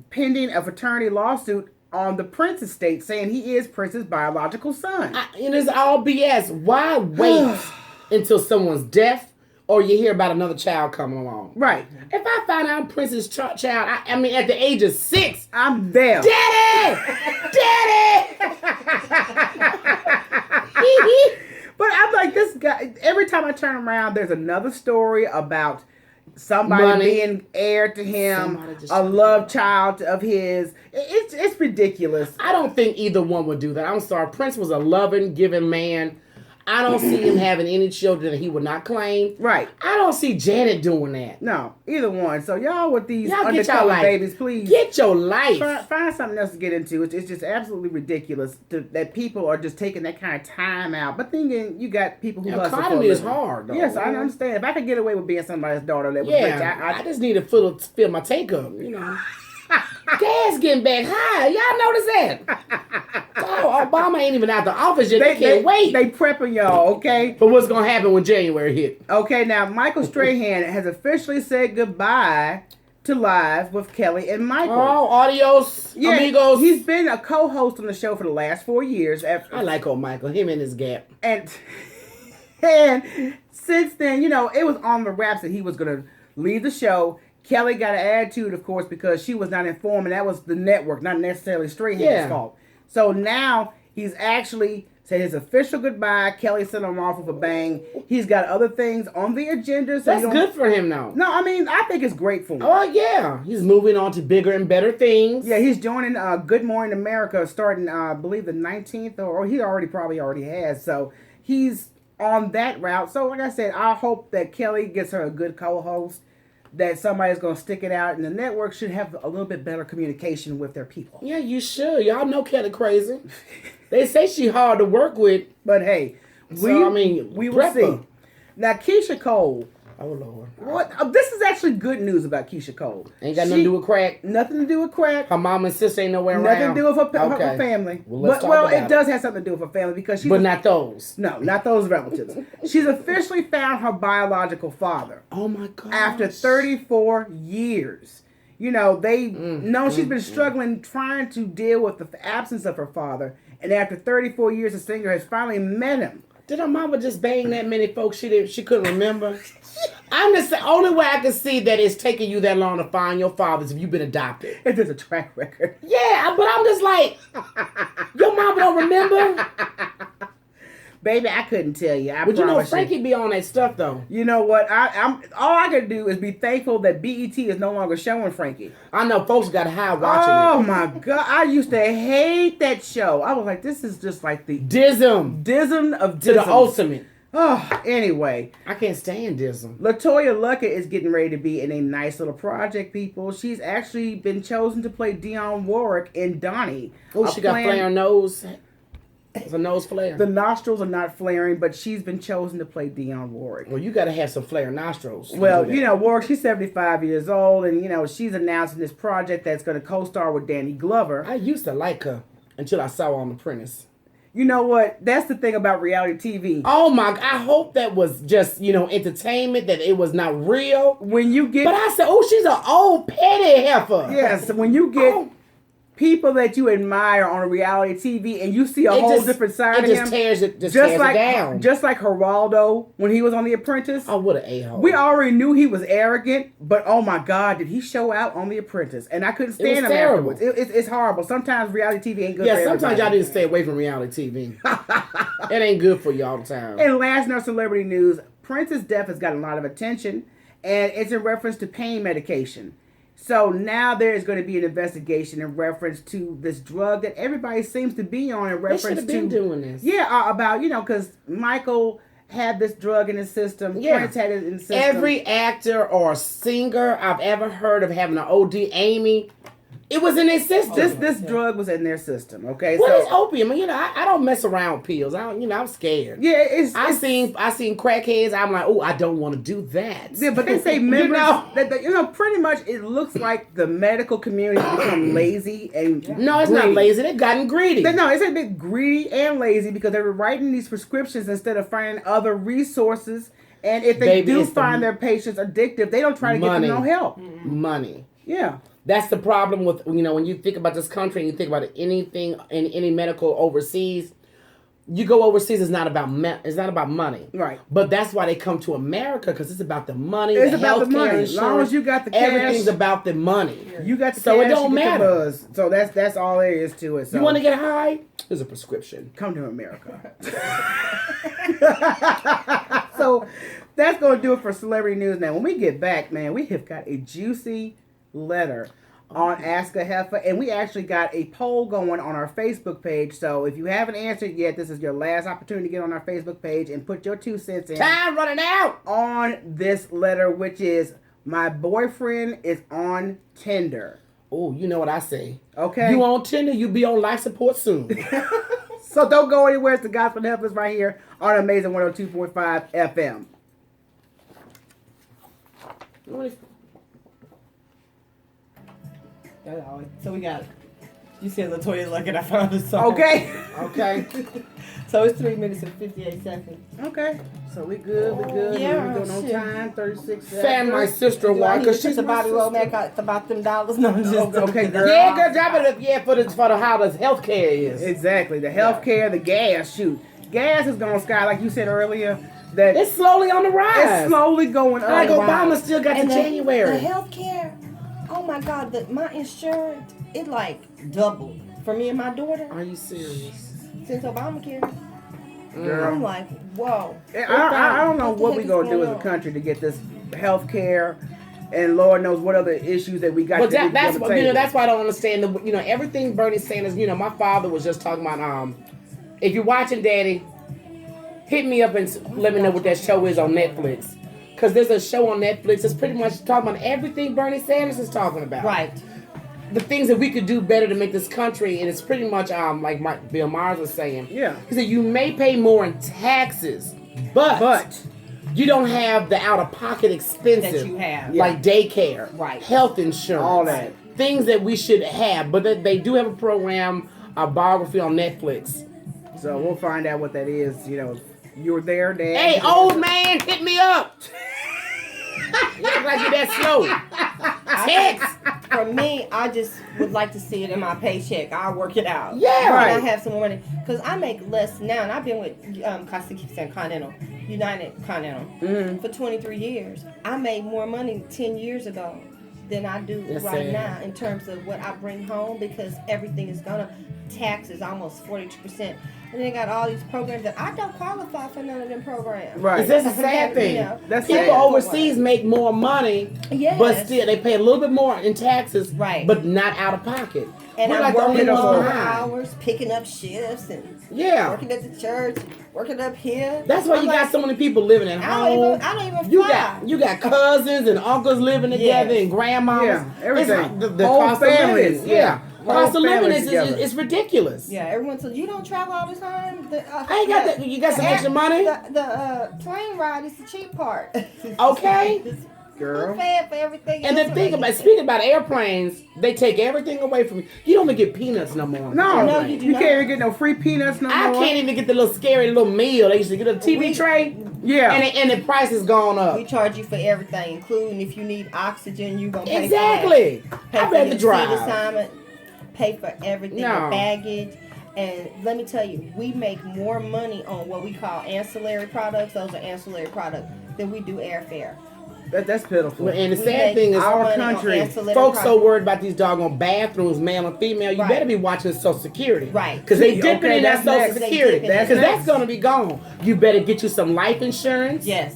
pending a fraternity lawsuit on the Prince estate saying he is Prince's biological son. And it's all BS. Why wait until someone's deaf or you hear about another child coming along? Right. If I find out I'm Prince's child, I mean, at the age of 6, I'm there. Daddy! Daddy! But I'm like, this guy, every time I turn around, there's another story about somebody being heir to him, a love child of his. It's ridiculous. I don't think either one would do that. I'm sorry. Prince was a loving, giving man. I don't see him having any children that he would not claim. Right. I don't see Janet doing that. No, either one. So y'all with these undercover babies, please. Get your life. Find something else to get into. It's just absolutely ridiculous that people are just taking that kind of time out. But thinking you got people who hustle for a living. Economy is hard, though. Yes, I understand. If I could get away with being somebody's daughter, that was rich. I just need to fill my tank up, Gas getting back high. Y'all notice that? Oh, Obama ain't even out the office yet. They can't wait. They prepping y'all, okay? But what's going to happen when January hit? Okay, now Michael Strahan has officially said goodbye to Live with Kelly and Michael. Oh, adios, amigos. He's been a co-host on the show for the last 4 years. I like old Michael. Him and his gap. And since then, it was on the wraps that he was going to leave the show. Kelly got an attitude, of course, because she was not informed, and that was the network, not necessarily Strahan's fault. So now he's actually said his official goodbye. Kelly sent him off with a bang. He's got other things on the agenda. So that's good for him now. No, I mean, I think it's great for him. Oh, yeah. He's moving on to bigger and better things. Yeah, he's joining Good Morning America starting, I believe, the 19th, or he probably already has. So he's on that route. So like I said, I hope that Kelly gets her a good co-host, that somebody's going to stick it out, and the network should have a little bit better communication with their people. Yeah, you should. Y'all know Kelly crazy. They say she hard to work with. But hey, we will see. Now, Keisha Cole. Oh, Lord. What? This is actually good news about Keisha Cole. Ain't got nothing to do with crack? Nothing to do with crack. Her mom and sister ain't nowhere around? Nothing to do with her family. Well, it does have something to do with her family because she's... But not those. No, not those relatives. She's officially found her biological father. Oh, my God. After 34 years. They know she's been struggling trying to deal with the absence of her father. And after 34 years, the singer has finally met him. Did her mama just bang that many folks she couldn't remember? I'm just the only way I can see that it's taking you that long to find your fathers if you've been adopted. If there's a track record. Yeah, but I'm just like, your mama don't remember? Baby, I couldn't tell you. I But you know, promise Frankie be on that stuff though. You know what? I'm all I can do is be thankful that BET is no longer showing Frankie. I know folks got high watching Oh it. my God. I used to hate that show. I was like, this is just like the Dism Dism of to the Dism. ultimate. Oh, anyway. I can't stand Dism. LaToya Luckett is getting ready to be in a nice little project, people. She's actually been chosen to play Dionne Warwick in Donnie. Oh, she got flaring nose. It's a nose flare. The nostrils are not flaring, but she's been chosen to play Dionne Warwick. Well, you got to have some flare nostrils. Well, you know, Warwick, she's 75 years old, and, you know, she's announcing this project that's going to co-star with Danny Glover. I used to like her until I saw her on The Apprentice. You know what? That's the thing about reality TV. Oh my! I hope that was just entertainment. That it was not real. When you get, But I said, "Oh, she's an old petty heifer." yes, when you get people that you admire on a reality TV and you see a whole different side of him, tears it just like down. Just like Geraldo when he was on The Apprentice. Oh, what an a-hole! We already knew he was arrogant, but oh my God, did he show out on The Apprentice? And I couldn't stand him terrible. afterwards. It's horrible. Sometimes reality TV ain't good. Yeah, for sometimes everybody. y'all need to stay away from reality TV. It ain't good for you all the time. And last in our celebrity news, Prince's death has gotten a lot of attention, and it's in reference to pain medication. So now there is going to be an investigation in reference to this drug that everybody seems to be on. In They reference should have been doing this. Yeah, about because Michael had this drug in his system. Yeah. Prince had it in his system. Every actor or singer I've ever heard of having an OD, Amy, it was in their system. This drug was in their system. Okay, What so is opium? I don't mess around with pills. I'm scared. yeah, I seen crackheads. I'm like, oh, I don't want to do that. Yeah, but they say members that pretty much it looks like the medical community has become lazy and No, it's not greedy. lazy. They've gotten greedy. No, it's a bit greedy and lazy because they were writing these prescriptions instead of finding other resources. And if they do find their patients addictive, they don't try to get them no help. Money. Yeah. That's the problem with, when you think about this country and you think about anything in any medical overseas, you go overseas, it's not about money. Right. But that's why they come to America, because it's about the money, It's the about the healthcare money. insurance. As long as you got the cash. Everything's about the money. You got the So cash, it don't you get the matter. buzz. So that's all there is to it. So You want to get high? Here's a prescription. come to America. So that's going to do it for celebrity news. Now, when we get back, man, we have got a juicy letter on Ask a Heifer, and we actually got a poll going on our Facebook page. So if you haven't answered yet, this is your last opportunity to get on our Facebook page and put your 2 cents in Time running out. on this letter, which is my boyfriend is on Tinder. Oh, you know what I say. Okay. You on Tinder, you be on life support soon. So don't go anywhere. It's the Gospel Heifers right here on Amazing 102.5 FM. So we got, you said LaToya Luckett, I found the song. Okay. Okay. So it's 3 minutes and 58 seconds. Okay. So we good. We good. Yeah, We doing on shit. time. 36 seconds. Fan my sister Do I one need to because put she's the my body roll sister. back about them dollars? No, I'm just Okay, girl. Yeah, good job. For the how the healthcare is. Exactly. The healthcare, the gas. Shoot. Gas is going sky, like you said earlier. That It's slowly on the rise. it's slowly going up. Like Obama still got And the January. The health care, oh my God, my insurance, it like doubled for me and my daughter Are you serious? since Obamacare. Girl. I'm like, whoa. I don't know what the we heck going is to do as going a on? country to get this health care, and Lord knows what other issues that we got. But to that's on the what table. that's why I don't understand everything Bernie Sanders. My father was just talking about if you're watching Daddy, hit me up and let me know what that show is on Netflix. Because there's a show on Netflix that's pretty much talking about everything Bernie Sanders is talking about. Right. The things that we could do better to make this country, and it's pretty much like Bill Myers was saying. Yeah. He said you may pay more in taxes, but you don't have the out-of-pocket expenses That you have. like daycare, Right. health insurance, All that. things that we should have. But they do have a program, a biography on Netflix. So we'll find out what that is. You were there, Dad. Hey, old man, hit me up. You look like you're that slow. Text. For me, I just would like to see it in my paycheck. I'll work it out. Yeah, right. When I have some more money. Because I make less now, and I've been with, Costa keeps saying Continental, United Continental, for 23 years. I made more money 10 years ago than I do That's right sad. now in terms of what I bring home because everything is gonna taxes almost 42%. And they got all these programs that I don't qualify for none of them programs. Right. That's a sad thing. That's People sad. overseas make more money, Yes. but still they pay a little bit more in taxes, Right. but not out of pocket. And We're I'm like the only working ones long behind. hours, picking up shifts, and Yeah. working at the church, working up here. That's why I'm you like, got so many people living at home. I don't even You fly. got cousins and uncles living together Yes. and grandmas. Yeah, everything. The Whole cost of families, living. yeah. Whole Cost of living families together. is ridiculous. Yeah, everyone says you don't travel all the time. I ain't got that. You got some extra money? The plane ride is the cheap part. Okay. Girl. Fed for everything. And else the thing about speaking about airplanes, they take everything away from you. You don't even get peanuts no more. No, No, you do you not. can't even get no free peanuts no I more. can't even get the little scary little meal. They used to get a TV tray, Yeah. and the price has gone up. we charge you for everything, including if you need oxygen, you gonna pay Exactly. for that. Pay I for rather your seat drive. assignment, pay for everything, No. your baggage. And let me tell you, we make more money on what we call ancillary products. Those are ancillary products than we do airfare. That's pitiful. Well, and the We sad make thing is, more our money on country, ancillary folks so products. worried about these doggone bathrooms, male and female. You Right. better be watching Social Security, Right. Because they Okay, dipping in that that's Social next. They Security, dipping in because it. that's gonna be gone. You better get you some life insurance, Yes.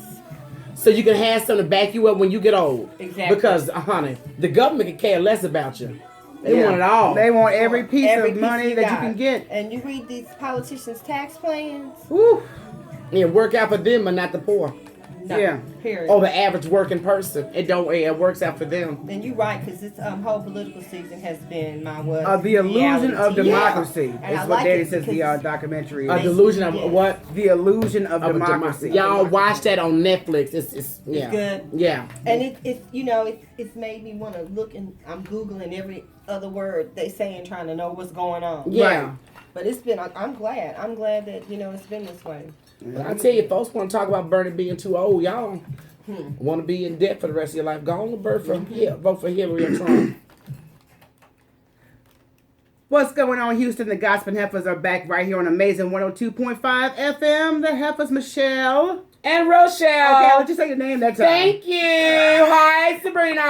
so you can have something to back you up when you get old. Exactly. Because, honey, the government can care less about you. They Yeah. want it all. They want every piece Every of piece money that you got. can get. And you read these politicians' tax plans. Woo. Yeah, work out for them, but not the poor. No, Yeah. Period. Or the average working person. It works out for them. And you're right, because this whole political season has been my what? The illusion of reality. democracy And is I what like Daddy it says the because documentary A is. delusion of Yes. what? The illusion of Of a democracy. Y'all watch that on Netflix. It's yeah. good. Yeah. And it's made me want to look, and I'm Googling every other word they saying, trying to know what's going on. Yeah. Right. But it's been, I'm glad that, it's been this way. But I tell you, folks want to talk about Bernie being too old. Y'all want to be in debt for the rest of your life. Go on and vote for Hillary or Trump. What's going on, Houston? The Gossiping Heifers are back right here on Amazing 102.5 FM. The Heifers, Michelle. And Rochelle. Okay, let's just say your name that time. Thank you. Hi, Sabrina.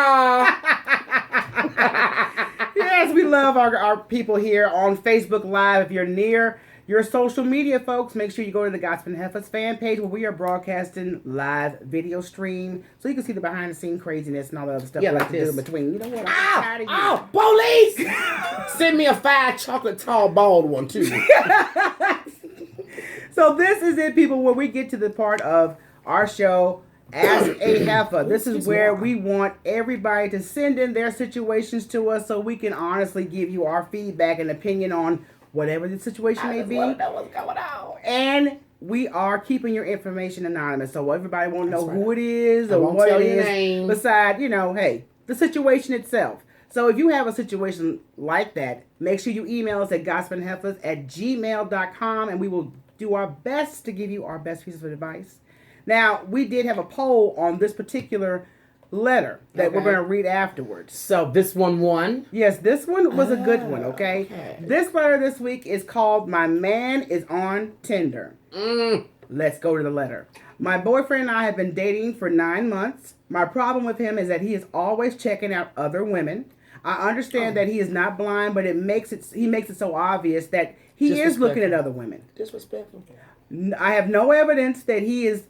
Yes, we love our people here on Facebook Live. If you're near your social media, folks, make sure you go to the Gossiping Heifers fan page where we are broadcasting live video stream so you can see the behind the scene craziness and all the other stuff Yeah, we like like to do in this. between. You know what? I'm tired of you. Ow! Police! Send me a 5 chocolate tall bald one, too. So this is it, people, where we get to the part of our show, Ask a Heifer. This is where we want everybody to send in their situations to us so we can honestly give you our feedback and opinion on whatever the situation may be. I know what's going on. And we are keeping your information anonymous, so everybody won't know That's who it is I or won't what tell it your is. name. Besides, hey, the situation itself. So if you have a situation like that, make sure you email us at gossipingheifers@gmail.com, and we will do our best to give you our best pieces of advice. Now, we did have a poll on this particular letter that we're Okay. going to read afterwards. So this one won. Yes, this one was a good one, okay? This letter this week is called My Man is on Tinder. Let's go to the letter. My boyfriend and I have been dating for 9 months. My problem with him is that he is always checking out other women. I understand that he is not blind, but he makes it so obvious that he is looking at other women. Disrespectful. I have no evidence that he is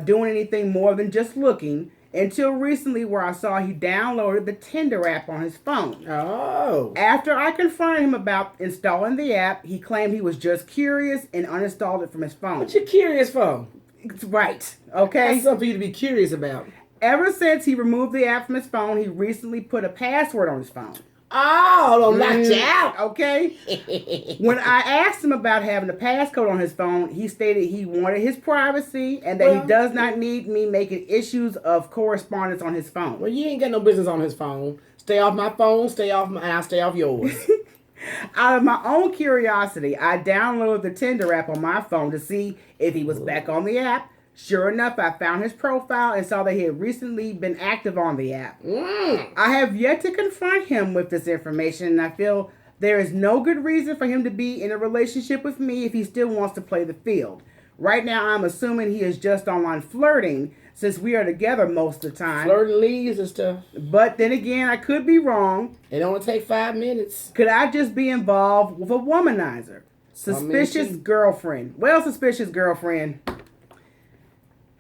doing anything more than just looking until recently, where I saw he downloaded the Tinder app on his phone. Oh. After I confronted him about installing the app, he claimed he was just curious and uninstalled it from his phone. What you curious for? It's right, okay? That's something for you to be curious about. Ever since he removed the app from his phone, he recently put a password on his phone. Oh, don't knock you out. Okay? When I asked him about having a passcode on his phone, he stated he wanted his privacy and that he does not need me making issues of correspondence on his phone. Well, you ain't got no business on his phone. Stay off my phone, and I'll stay off yours. Out of my own curiosity, I downloaded the Tinder app on my phone to see if he was back on the app. Sure enough, I found his profile and saw that he had recently been active on the app. I have yet to confront him with this information, and I feel there is no good reason for him to be in a relationship with me if he still wants to play the field. Right now, I'm assuming he is just online flirting, since we are together most of the time. Flirting leaves and stuff. But then again, I could be wrong. It only take 5 minutes. Could I just be involved with a womanizer? Suspicious girlfriend. Well, suspicious girlfriend.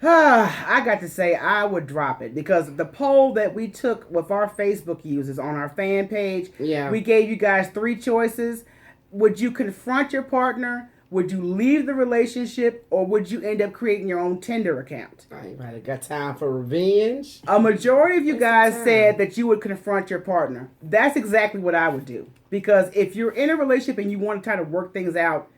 I got to say, I would drop it because the poll that we took with our Facebook users on our fan page, we gave you guys 3 choices. Would you confront your partner? Would you leave the relationship? Or would you end up creating your own Tinder account? I ain't really got time for revenge. A majority of you guys said that you would confront your partner. That's exactly what I would do. Because if you're in a relationship and you want to try to work things out,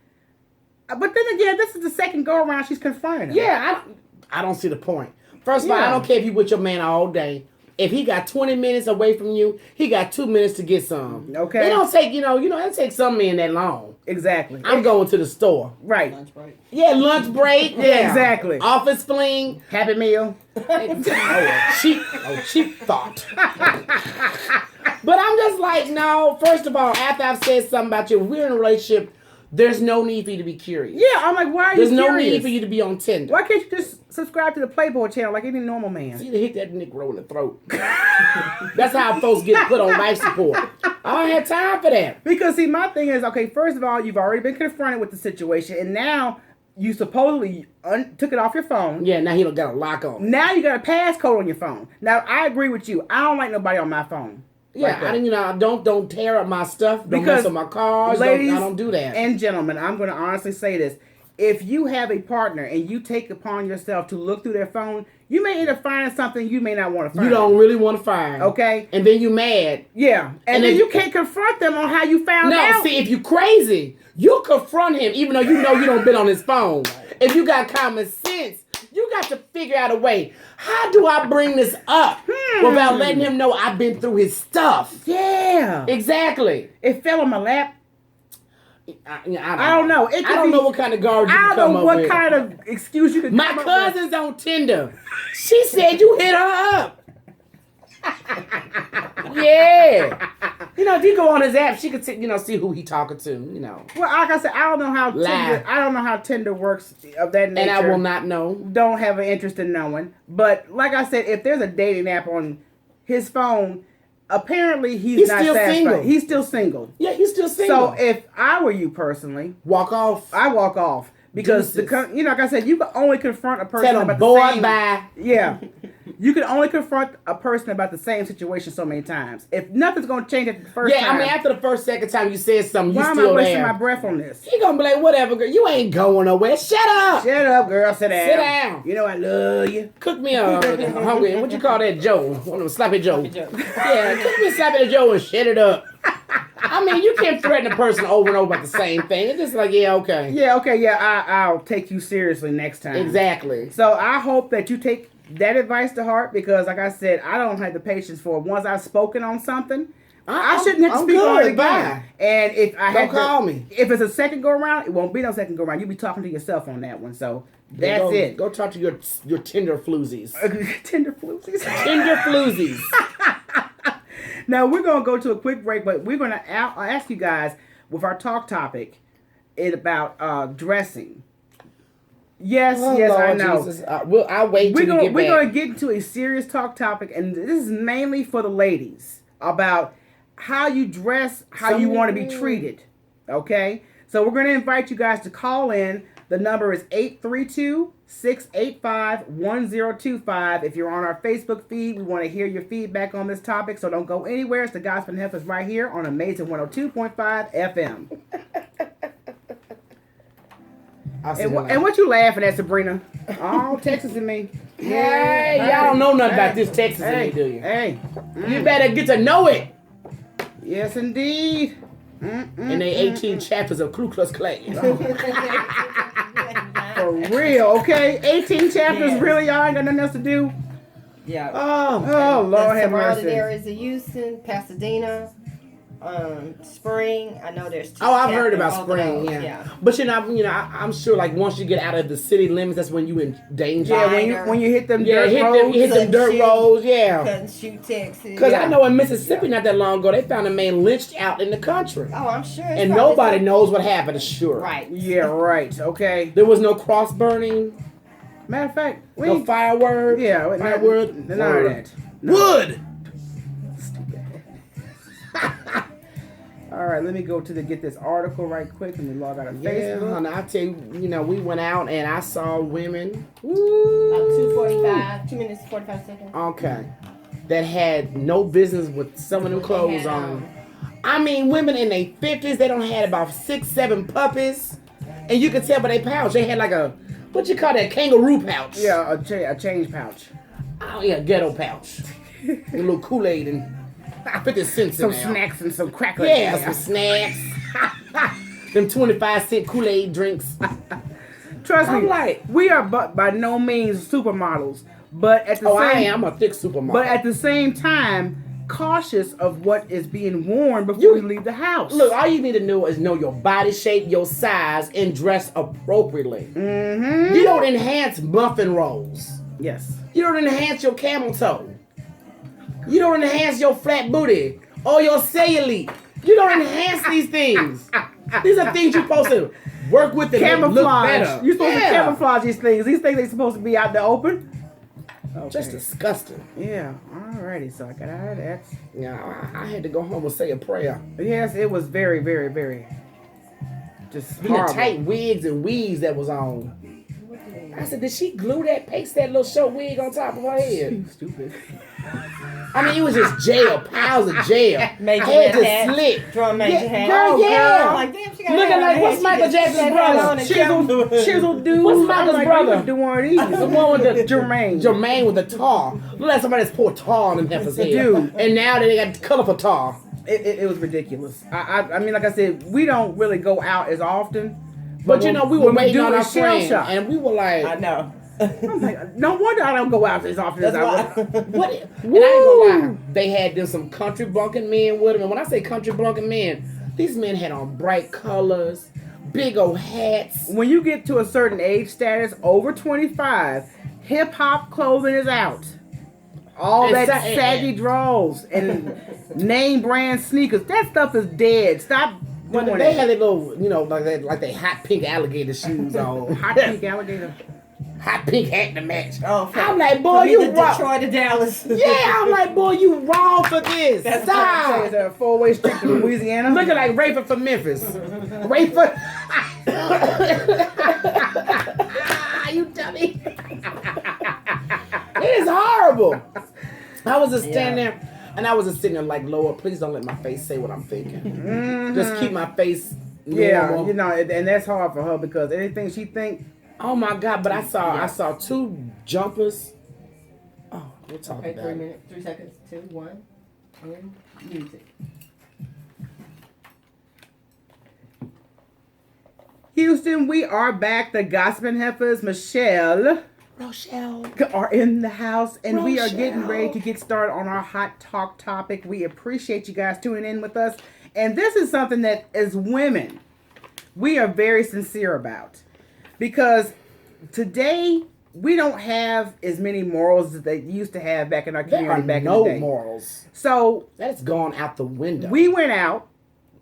but then again, this is the second go around she's confronting him. Yeah, I don't see the point. First of all, I don't care if you with your man all day. If he got 20 minutes away from you, he got 2 minutes to get some. Okay. It don't take, it don't take some men that long. Exactly. I'm going to the store. Right. Lunch break. Yeah, lunch break. Yeah, exactly. Office fling. Happy meal. Cheap thought. But I'm just like, no, first of all, after I've said something about you, we're in a relationship, there's no need for you to be curious. Yeah, I'm like, why are There's you curious? no need for you to be on Tinder. Why can't you just subscribe to the Playboy channel like any normal man? See, they hit that Negro in the throat. That's how folks get put on life support. I don't have time for that. Because, see, my thing is, okay, first of all, you've already been confronted with the situation, and now you supposedly took it off your phone. Yeah, now he don't got a lock on. Now you got a passcode on your phone. Now, I agree with you. I don't like nobody on my phone. Yeah, like don't tear up my stuff. Don't mess up my cars. Ladies, I don't do that. And gentlemen, I'm going to honestly say this. If you have a partner and you take upon yourself to look through their phone, you may end up finding something you may not want to find. You don't really want to find. Okay. And then you mad. Yeah. And then you can't confront them on how you found out. No, see, if you crazy, you confront him even though you know you don't been on his phone. If you got common sense, you got to figure out a way. How do I bring this up without letting him know I've been through his stuff? Yeah. Exactly. It fell on my lap. I don't know. I don't know what kind of garbage you can come up with. I don't know what kind of excuse you could come up with. My cousin's on Tinder. She said you hit her up. Yeah. If you go on his app, she could see who he talking to, Well, like I said, I don't know how Tinder works of that nature. And I will not know. Don't have an interest in knowing. But like I said, if there's a dating app on his phone, apparently he's not still satisfied. single. He's still single. Yeah, he's still single. So if I were you personally, walk off. I walk off. Because, like I said, you can only confront a person Tell about boy, the same... bye. Yeah. You can only confront a person about the same situation so many times. If nothing's going to change at the first time... Yeah, I mean, after the second time you said something, you still there. Why am I wasting my breath on this? He going to be like, whatever, girl. You ain't going nowhere. Shut up. Shut up, girl. Sit down. Sit down. You know I love you. Cook me a hungry... What you call that, Joe? One of them Sloppy Joe. Yeah, cook me a Sloppy Joe and shut it up. I mean, you can't threaten a person over and over about the same thing. It's just like, yeah, okay. Yeah, okay, yeah, I'll take you seriously next time. Exactly. So I hope that you take that advice to heart because, like I said, I don't have the patience for it. Once I've spoken on something, I shouldn't have to speak on it again. Bye. And if I don't call me. If it's a second go around, it won't be no second go around. You'll be talking to yourself on that one. So that's it. Go talk to your Tinder floozies. Tinder floozies? Tinder floozies. Now, we're going to go to a quick break, but we're going to ask you guys with our talk topic about dressing. Yes, Lord, I know. Jesus. I'll wait till we get back. We're going to get into a serious talk topic, and this is mainly for the ladies, about how you dress, how you want to be treated, okay? So we're going to invite you guys to call in. The number is 832-685-1025. If you're on our Facebook feed, we want to hear your feedback on this topic, so don't go anywhere. It's the Gossiping Heifers right here on Amazing 102.5 FM. And what you laughing at, Sabrina? Oh, Texas and me. Hey, y'all don't know nothing about this Texas and me, do you? Hey. You better get to know it. Yes, indeed. In the 18 chapters of Ku Klux Klan. For real, okay? 18 chapters, really? Y'all ain't got nothing else to do? Yeah. Oh, Lord have mercy. There is a Houston, Pasadena, Spring. I know there's two. I've heard about Spring, yeah. But I'm sure like once you get out of the city limits, that's when you in danger. Yeah, when you hit them dirt roads. You hit them dirt roads, yeah. Couldn't shoot Texas. Because I know in Mississippi not that long ago, they found a man lynched out in the country. Oh, I'm sure. And nobody knows what happened, sure. Right. Yeah, right, okay. There was no cross burning. Matter of fact, No firework. Yeah, firewood. none of that. No. Wood. All right, let me go to get this article right quick. Let me log out of Yeah, Facebook. honey, I tell you, we went out and I saw women. About 2:45, 2 minutes 45 seconds. Okay, that had no business with some of them clothes on. I mean, women in their 50s, they don't had about 6, 7 puppies, and you could tell by their pouch they had like a what you call that kangaroo pouch? Yeah, a change pouch. Oh yeah, ghetto pouch. A little Kool-Aid and 50 cents Some in there. snacks and some crackers. Yeah, some snacks. Them 25-cent Kool-Aid drinks. Trust I'm me, like- we are by no means supermodels, but at the I same am a thick supermodel. but at the same time, cautious of what is being worn before you leave the house. Look, all you need to know is know your body shape, your size, and dress appropriately. Mm-hmm. You don't enhance muffin rolls. Yes. You don't enhance your camel toe. You don't enhance your flat booty or your cellulite. You don't enhance these things. These are things you're supposed to work with and make look Camouflage. better. You're supposed to camouflage these things. These things ain't supposed to be out in the open. Okay. Just disgusting. Yeah. Alrighty. So I got out of that. Yeah, I had to go home and say a prayer. Yes, it was very, very, very just The horrible. tight wigs and weaves that was on. I said, did she glue that, paste that little short wig on top of her head? You stupid. I mean, it was just gel, piles of gel. Major Hair just hat. slick. Drum major Yeah, hat. girl, yeah. I'm like, damn, she got Looking hair on like, her what's head. Michael She got Jackson's that brother? hat on and Chisel dude. What's I'm Michael's like, brother? you do one of these. The one with the Jermaine. Jermaine with the tar. Look like somebody that's poured tar on them heifers' head. Dude. And now they got colorful tar. It was ridiculous. I mean, like I said, we don't really go out as often. But you know, we were when waiting do on a our shell friend, shock. and we were like, I know. I'm like, no wonder I don't go out as often as I would. what? And I ain't gonna lie, they had them some country bunking men with them. And when I say country bunking men, these men had on bright colors, big old hats. When you get to a certain age status, over 25, hip hop clothing is out. All And that sa- saggy draws and name brand sneakers, that stuff is dead. Stop When doing they that. had their little, like they hot pink alligator shoes on. Hot pink alligator. Hot pink hat to match. Oh, I'm like, boy, you either wrong. Detroit to Dallas. Yeah, I'm like, boy, you wrong for this. Say it's Stop. a four-way street to Louisiana. Looking like Rayford from Memphis. Rayford. You dummy. It is horrible. I was just standing there, and I was just sitting there like, Lord, please don't let my face say what I'm thinking. Mhm. Just keep my face Yeah, normal. you know, and that's hard for her because anything she think, Oh my God! But I saw 2 jumpers. Oh, we'll talk Okay, about 3 it. minutes, 3 seconds, 2, 1, and music. Houston, we are back. The Gossiping Heifers, Michelle, Rochelle. are in the house, and we are getting Rochelle. ready to get started on our hot talk topic. We appreciate you guys tuning in with us, and this is something that, as women, we are very sincere about, because today we don't have as many morals as they used to have back in our There community are back no in the day. morals. So That's gone out the window. we went out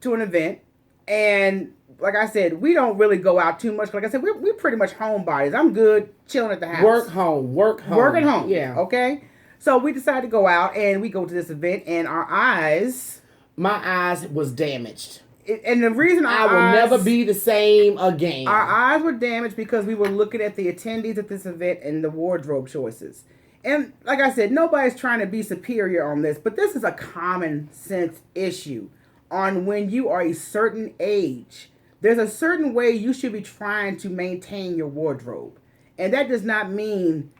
to an event, and like I said, we don't really go out too much. Like I said, we're pretty much homebodies. I'm good chilling at the house. work home. Work at home. Yeah. Okay. So we decided to go out, and we go to this event, and our eyes, My eyes was damaged. and the reason I will never be the same again. Our eyes were damaged because we were looking at the attendees at this event and the wardrobe choices. And like I said, nobody's trying to be superior on this, but this is a common sense issue on when you are a certain age. There's a certain way you should be trying to maintain your wardrobe. And that does not mean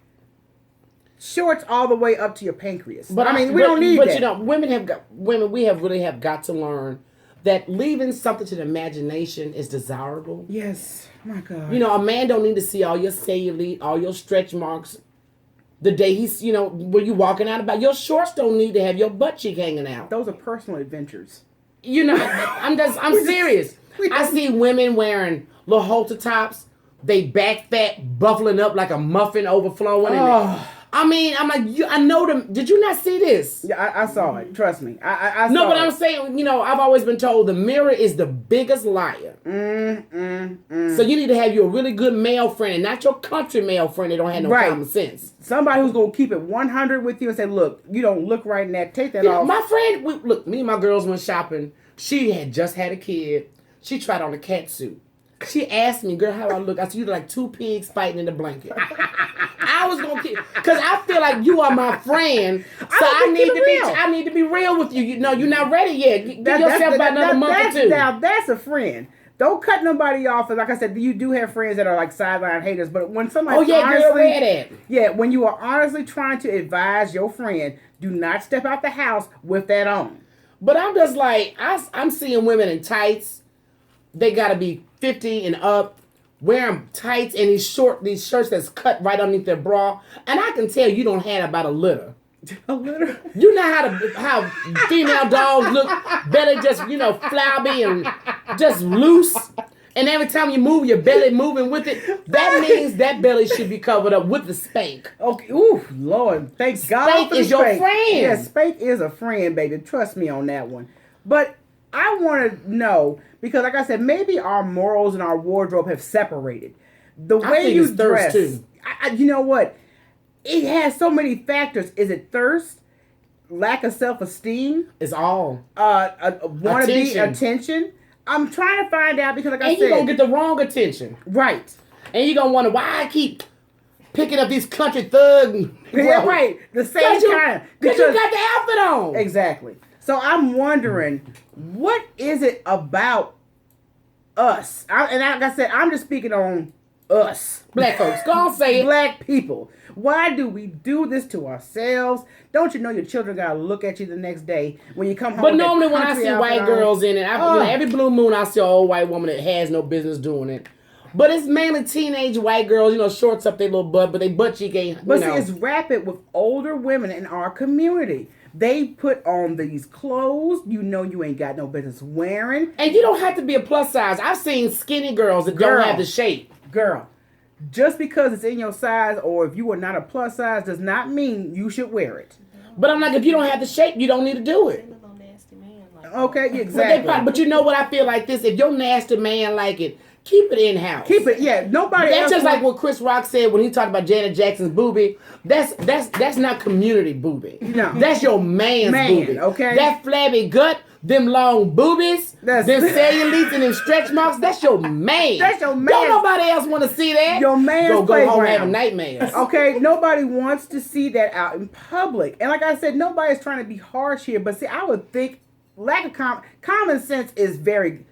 shorts all the way up to your pancreas. But I mean, we don't need that. But you know, we have really got to learn that leaving something to the imagination is desirable. Yes. My God. You know, a man don't need to see all your cellulite, all your stretch marks. The day he's, when you walking out about, your shorts don't need to have your butt cheek hanging out. Those are personal adventures. You know, I'm serious. I see women wearing little halter tops, they back fat, buffling up like a muffin overflowing. And I mean, I'm like, I know them. Did you not see this? Yeah, I saw it. Trust me. I No, saw but it. I'm saying, I've always been told the mirror is the biggest liar. So you need to have you a really good male friend, and not your country male friend that don't have no common sense. Somebody who's gonna keep it 100 with you and say, "Look, you don't look right in that. Take that off." My friend, look, me and my girls went shopping. She had just had a kid. She tried on a cat suit. She asked me, "Girl, how I look?" I said, "You look like 2 pigs fighting in the blanket." I was gonna keep, because I feel like you are my friend, so I need to be real with you. You're not ready yet. Give yourself about another month or two. Now that's a friend. Don't cut nobody off. Like I said, you do have friends that are like sideline haters. But when somebody, when you are honestly trying to advise your friend, do not step out the house with that on. But I'm just like, I'm seeing women in tights. They gotta be 50 and up, wearing tights and these shirts that's cut right underneath their bra. And I can tell you don't have about a litter. A litter? You know how female dogs look, belly just, flabby and just loose. And every time you move, your belly moving with it. That means that belly should be covered up with the spank. Okay. Ooh, Lord. Thank God Spank for the is your friend. Yeah, spank is a friend, baby. Trust me on that one. But I want to know, because like I said, maybe our morals and our wardrobe have separated. The way you dress. Too. You know what? It has so many factors. Is it thirst? Lack of self-esteem? It's all. Wannabe attention? I'm trying to find out because, like I said, you're going to get the wrong attention. Right. And you're going to wonder why I keep picking up these country thug. Yeah, right. The same kind. Because you got the outfit on. Exactly. So I'm wondering, what is it about us? Like I said, I'm just speaking on us. Black folks. Go on, say it. Black people. Why do we do this to ourselves? Don't you know your children got to look at you the next day when you come home? But normally when I see white girls in it, every blue moon I see an old white woman that has no business doing it. But it's mainly teenage white girls, shorts up their little butt, but they butt cheek ain't, But see, it's rapid with older women in our community. They put on these clothes you ain't got no business wearing. And you don't have to be a plus size. I've seen skinny girls that don't have the shape. Girl, just because it's in your size or if you are not a plus size does not mean you should wear it. But I'm like, if you don't have the shape, you don't need to do it. Okay, exactly. But you know what I feel like this? If your nasty man like it, keep it in-house. Keep it, yeah. Nobody That's just like what Chris Rock said when he talked about Janet Jackson's boobie. That's not community boobie. No. That's your man's boobie. Okay. That flabby gut, them long boobies, them cellulite and them stretch marks, that's your man. That's your man. Don't nobody else want to see that. Your man's Go playground. home and have nightmares. Okay, nobody wants to see that out in public. And like I said, nobody's trying to be harsh here. But see, I would think lack of common sense is very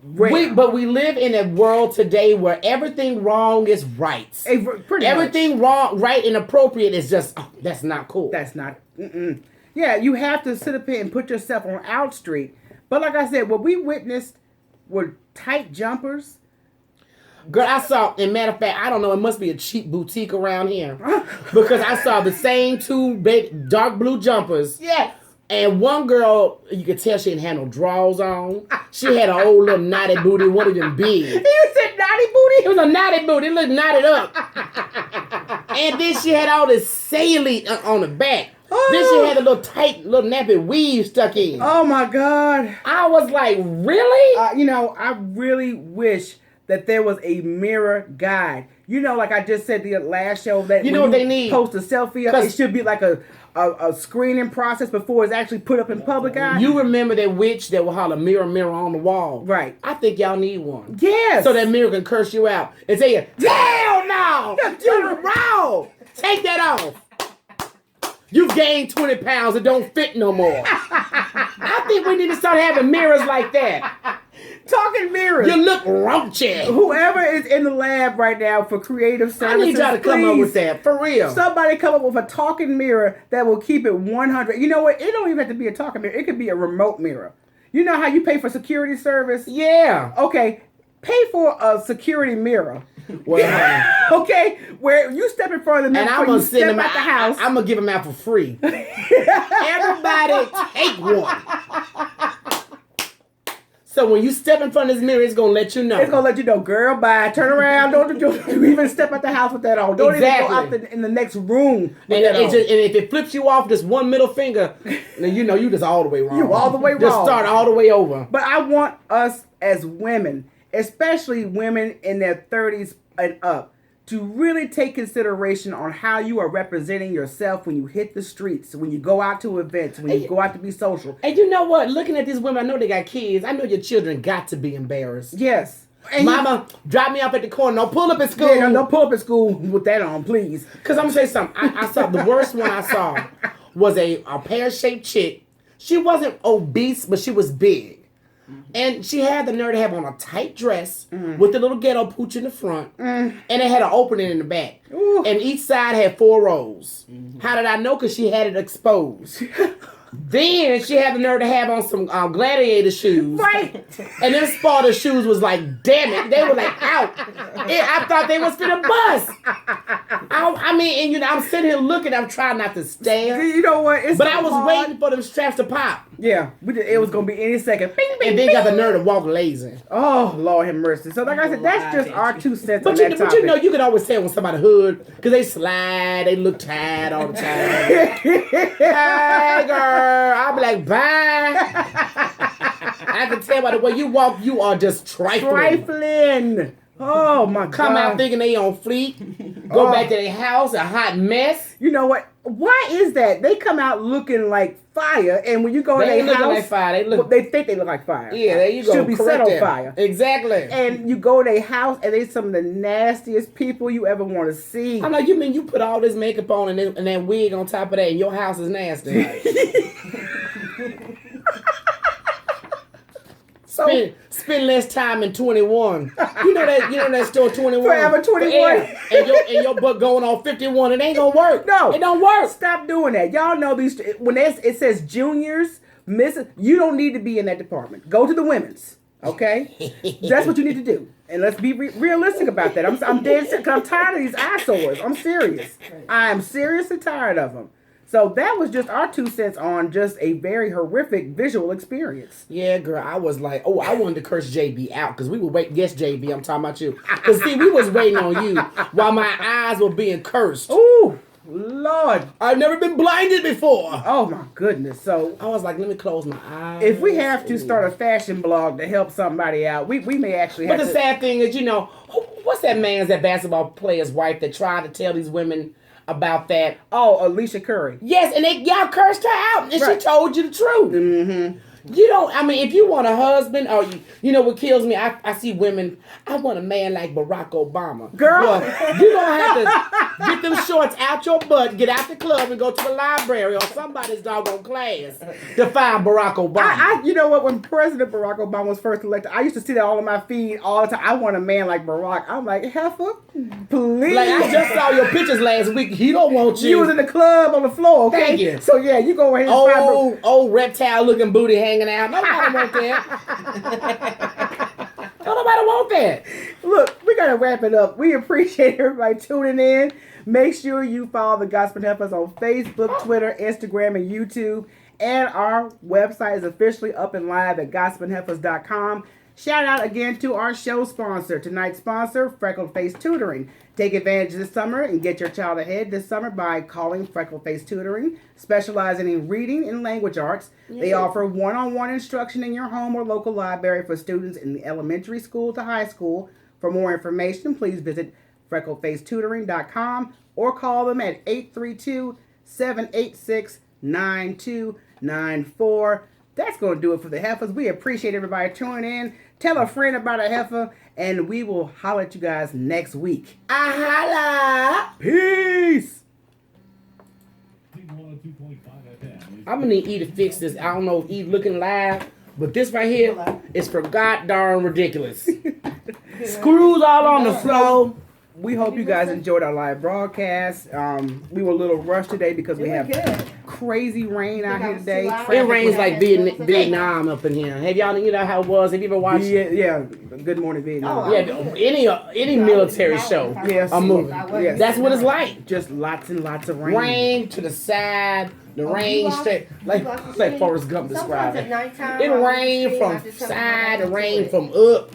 rare. But we live in a world today where everything wrong is right. Everything wrong, right, and appropriate is just, that's not cool. That's not. Yeah, you have to sit up here and put yourself on out street. But like I said, what we witnessed were tight jumpers. Girl, I saw, and matter of fact, I don't know, it must be a cheap boutique around here. Because I saw the same 2 big dark blue jumpers. Yes. And one girl, you could tell she didn't have no drawers on. She had an old little knotted booty, one of them big. You said knotty booty? It was a knotted booty. It looked knotted up. And then she had all this cellulite on the back. Then she had a little tight, little nappy weave stuck in. Oh, my God. I was like, really? I really wish that there was a mirror guide. Like I just said the last show, that what they need? Post a selfie up, it should be like a screening process before it's actually put up in public eye. You remember that witch that will holler, mirror, mirror on the wall? Right. I think y'all need one. Yes. So that mirror can curse you out and say, hell no! You're wrong! Take that off. You've gained 20 pounds. It don't fit no more. I think we need to start having mirrors like that. Talking mirrors. You look raunchy. Whoever is in the lab right now for creative services, I need y'all to come up with that. For real. Somebody come up with a talking mirror that will keep it 100. You know what? It don't even have to be a talking mirror. It could be a remote mirror. You know how you pay for security service? Yeah. Okay. Pay for a security mirror. Well, okay, where you step in front of the mirror and I'm gonna send them out the house. I'm gonna give them out for free. Everybody take one. So when you step in front of this mirror, it's gonna let you know. It's gonna let you know, girl, bye. Turn around. Don't even step out the house with that on. Don't even go out in the next room with that on. And if it flips you off just one middle finger, then you know you just all the way wrong. You all the way wrong. Just start all the way over. But I want us as women, especially women in their 30s and up, to really take consideration on how you are representing yourself when you hit the streets, when you go out to events, when you go out to be social. And you know what? Looking at these women, I know they got kids. I know your children got to be embarrassed. Yes. And Mama, drop me off at the corner. Don't pull up at school. Yeah, don't pull up at school with that on, please. Because I'm going to say something. I saw the worst one I saw was a pear-shaped chick. She wasn't obese, but she was big. And she had the nerve to have on a tight dress with the little ghetto pooch in the front. And it had an opening in the back. Ooh. And each side had 4 rows. How did I know? Because she had it exposed. Then she had the nerve to have on some gladiator shoes. Right. And them Sparta shoes was like, damn it. They were like, out. I thought they was finna bust. I mean, and you know, I'm sitting here looking. I'm trying not to stare. You know what? But I was waiting for them straps to pop. Yeah. It was going to be any second. Bing, bing, And then got the nerve to walk lazy. Oh, Lord have mercy. So like I said, that's just our 2 cents on that topic. But you know, you can always tell when somebody hood, because they slide, they look tired all the time. Hey, girl. I'll be like, bye. I can tell by the way you walk, you are just trifling. Oh, my God. Come out thinking they on fleek. Go back to their house, a hot mess. You know what? Why is that? They come out looking like fire, and when you go in their house, like fire. They think they look like fire. Yeah, there you go. Should be set on fire. Exactly. And you go in their house, and they some of the nastiest people you ever want to see. I know, you mean you put all this makeup on and that wig on top of that, and your house is nasty. Spend less time in 21. You know that store 21. Forever 21. And your butt going on 51. It ain't gonna work. No, it don't work. Stop doing that. Y'all know these. When it says juniors, misses, you don't need to be in that department. Go to the women's. Okay, that's what you need to do. And let's be realistic about that. I'm dead sick. I'm tired of these eyesores. I'm serious. I am seriously tired of them. So that was just our 2 cents on just a very horrific visual experience. Yeah, girl, I was like, oh, I wanted to curse JB out because we were waiting. Yes, JB, I'm talking about you. Because see, we was waiting on you while my eyes were being cursed. Ooh, Lord. I've never been blinded before. Oh, my goodness. So I was like, let me close my eyes. If we have to start a fashion blog to help somebody out, we may actually have to. But the sad thing is, you know, what's that basketball player's wife that tried to tell these women about that? Oh, Alicia Curry. Yes, and y'all cursed her out, and right. She told you the truth. Mm-hmm. You don't, I mean, if you want a husband, or you know what kills me? I see women, I want a man like Barack Obama. Girl. Well, you don't have to get them shorts out your butt, get out the club, and go to the library or somebody's doggone class to find Barack Obama. You know what? When President Barack Obama was first elected, I used to see that all on my feed all the time. I want a man like Barack. I'm like, heifer, please. Like, I just saw your pictures last week. He don't want you. You was in the club on the floor, okay? Thank you. So, yeah, you go ahead and old reptile-looking booty hanging out. Nobody want that. Don't nobody want that. Look, we got to wrap it up. We appreciate everybody tuning in. Make sure you follow the Gossiping Heifers on Facebook, Twitter, Instagram, and YouTube. And our website is officially up and live at gossipingheifers.com. Shout out again to our show sponsor. Tonight's sponsor, Freckle Face Tutoring. Take advantage this summer and get your child ahead this summer by calling Freckle Face Tutoring, specializing in reading and language arts. Yeah. They offer one-on-one instruction in your home or local library for students in the elementary school to high school. For more information, please visit frecklefacetutoring.com or call them at 832-786-9294. That's going to do it for the Heifers. We appreciate everybody tuning in. Tell a friend about a heifer, and we will holler at you guys next week. Holla! Peace! I'm going to need E to fix this. I don't know if E looking live, but this right here is for god darn ridiculous. Screws all on the floor. We hope you guys enjoyed our live broadcast. We were a little rushed today because we have crazy rain out here today. July. It rains Yeah. like Vietnam up in here. Have y'all, you know how it was? Have you ever watched? Yeah. Good Morning Vietnam. Oh, Yeah, any military show, Yes. a movie. Yes. That's what it's like. Just lots and lots of rain. Rain to the side, the rain straight, like Forrest Gump described it. Nighttime, It rained from side, it rained from up.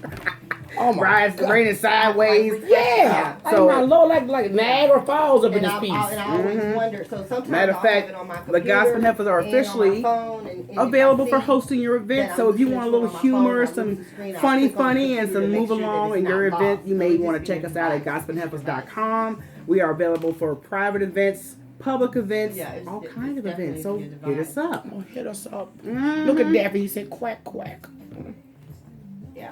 Oh my Rise, raining sideways. Yeah. So- So my Lord, like Niagara Falls up in this piece. And I always wonder. So sometimes Matter of I'll fact, have it on my the computer Gossiping Heifers are and on my officially phone, and if available I for see hosting your event. that So I'm if you want a listening little to it on my humor, phone, I'll some lose the screen, I'll funny, click on the and computer some to make move sure that along it's in your not event, lost. you So may it want to just check be us out at gossipingheifers.com. We are available for private events, public events, Yeah, it's- all it's kinds of definitely events. So your hit us up. Oh, hit us up. Mhm. Look at Daffy. He said quack quack. Yeah.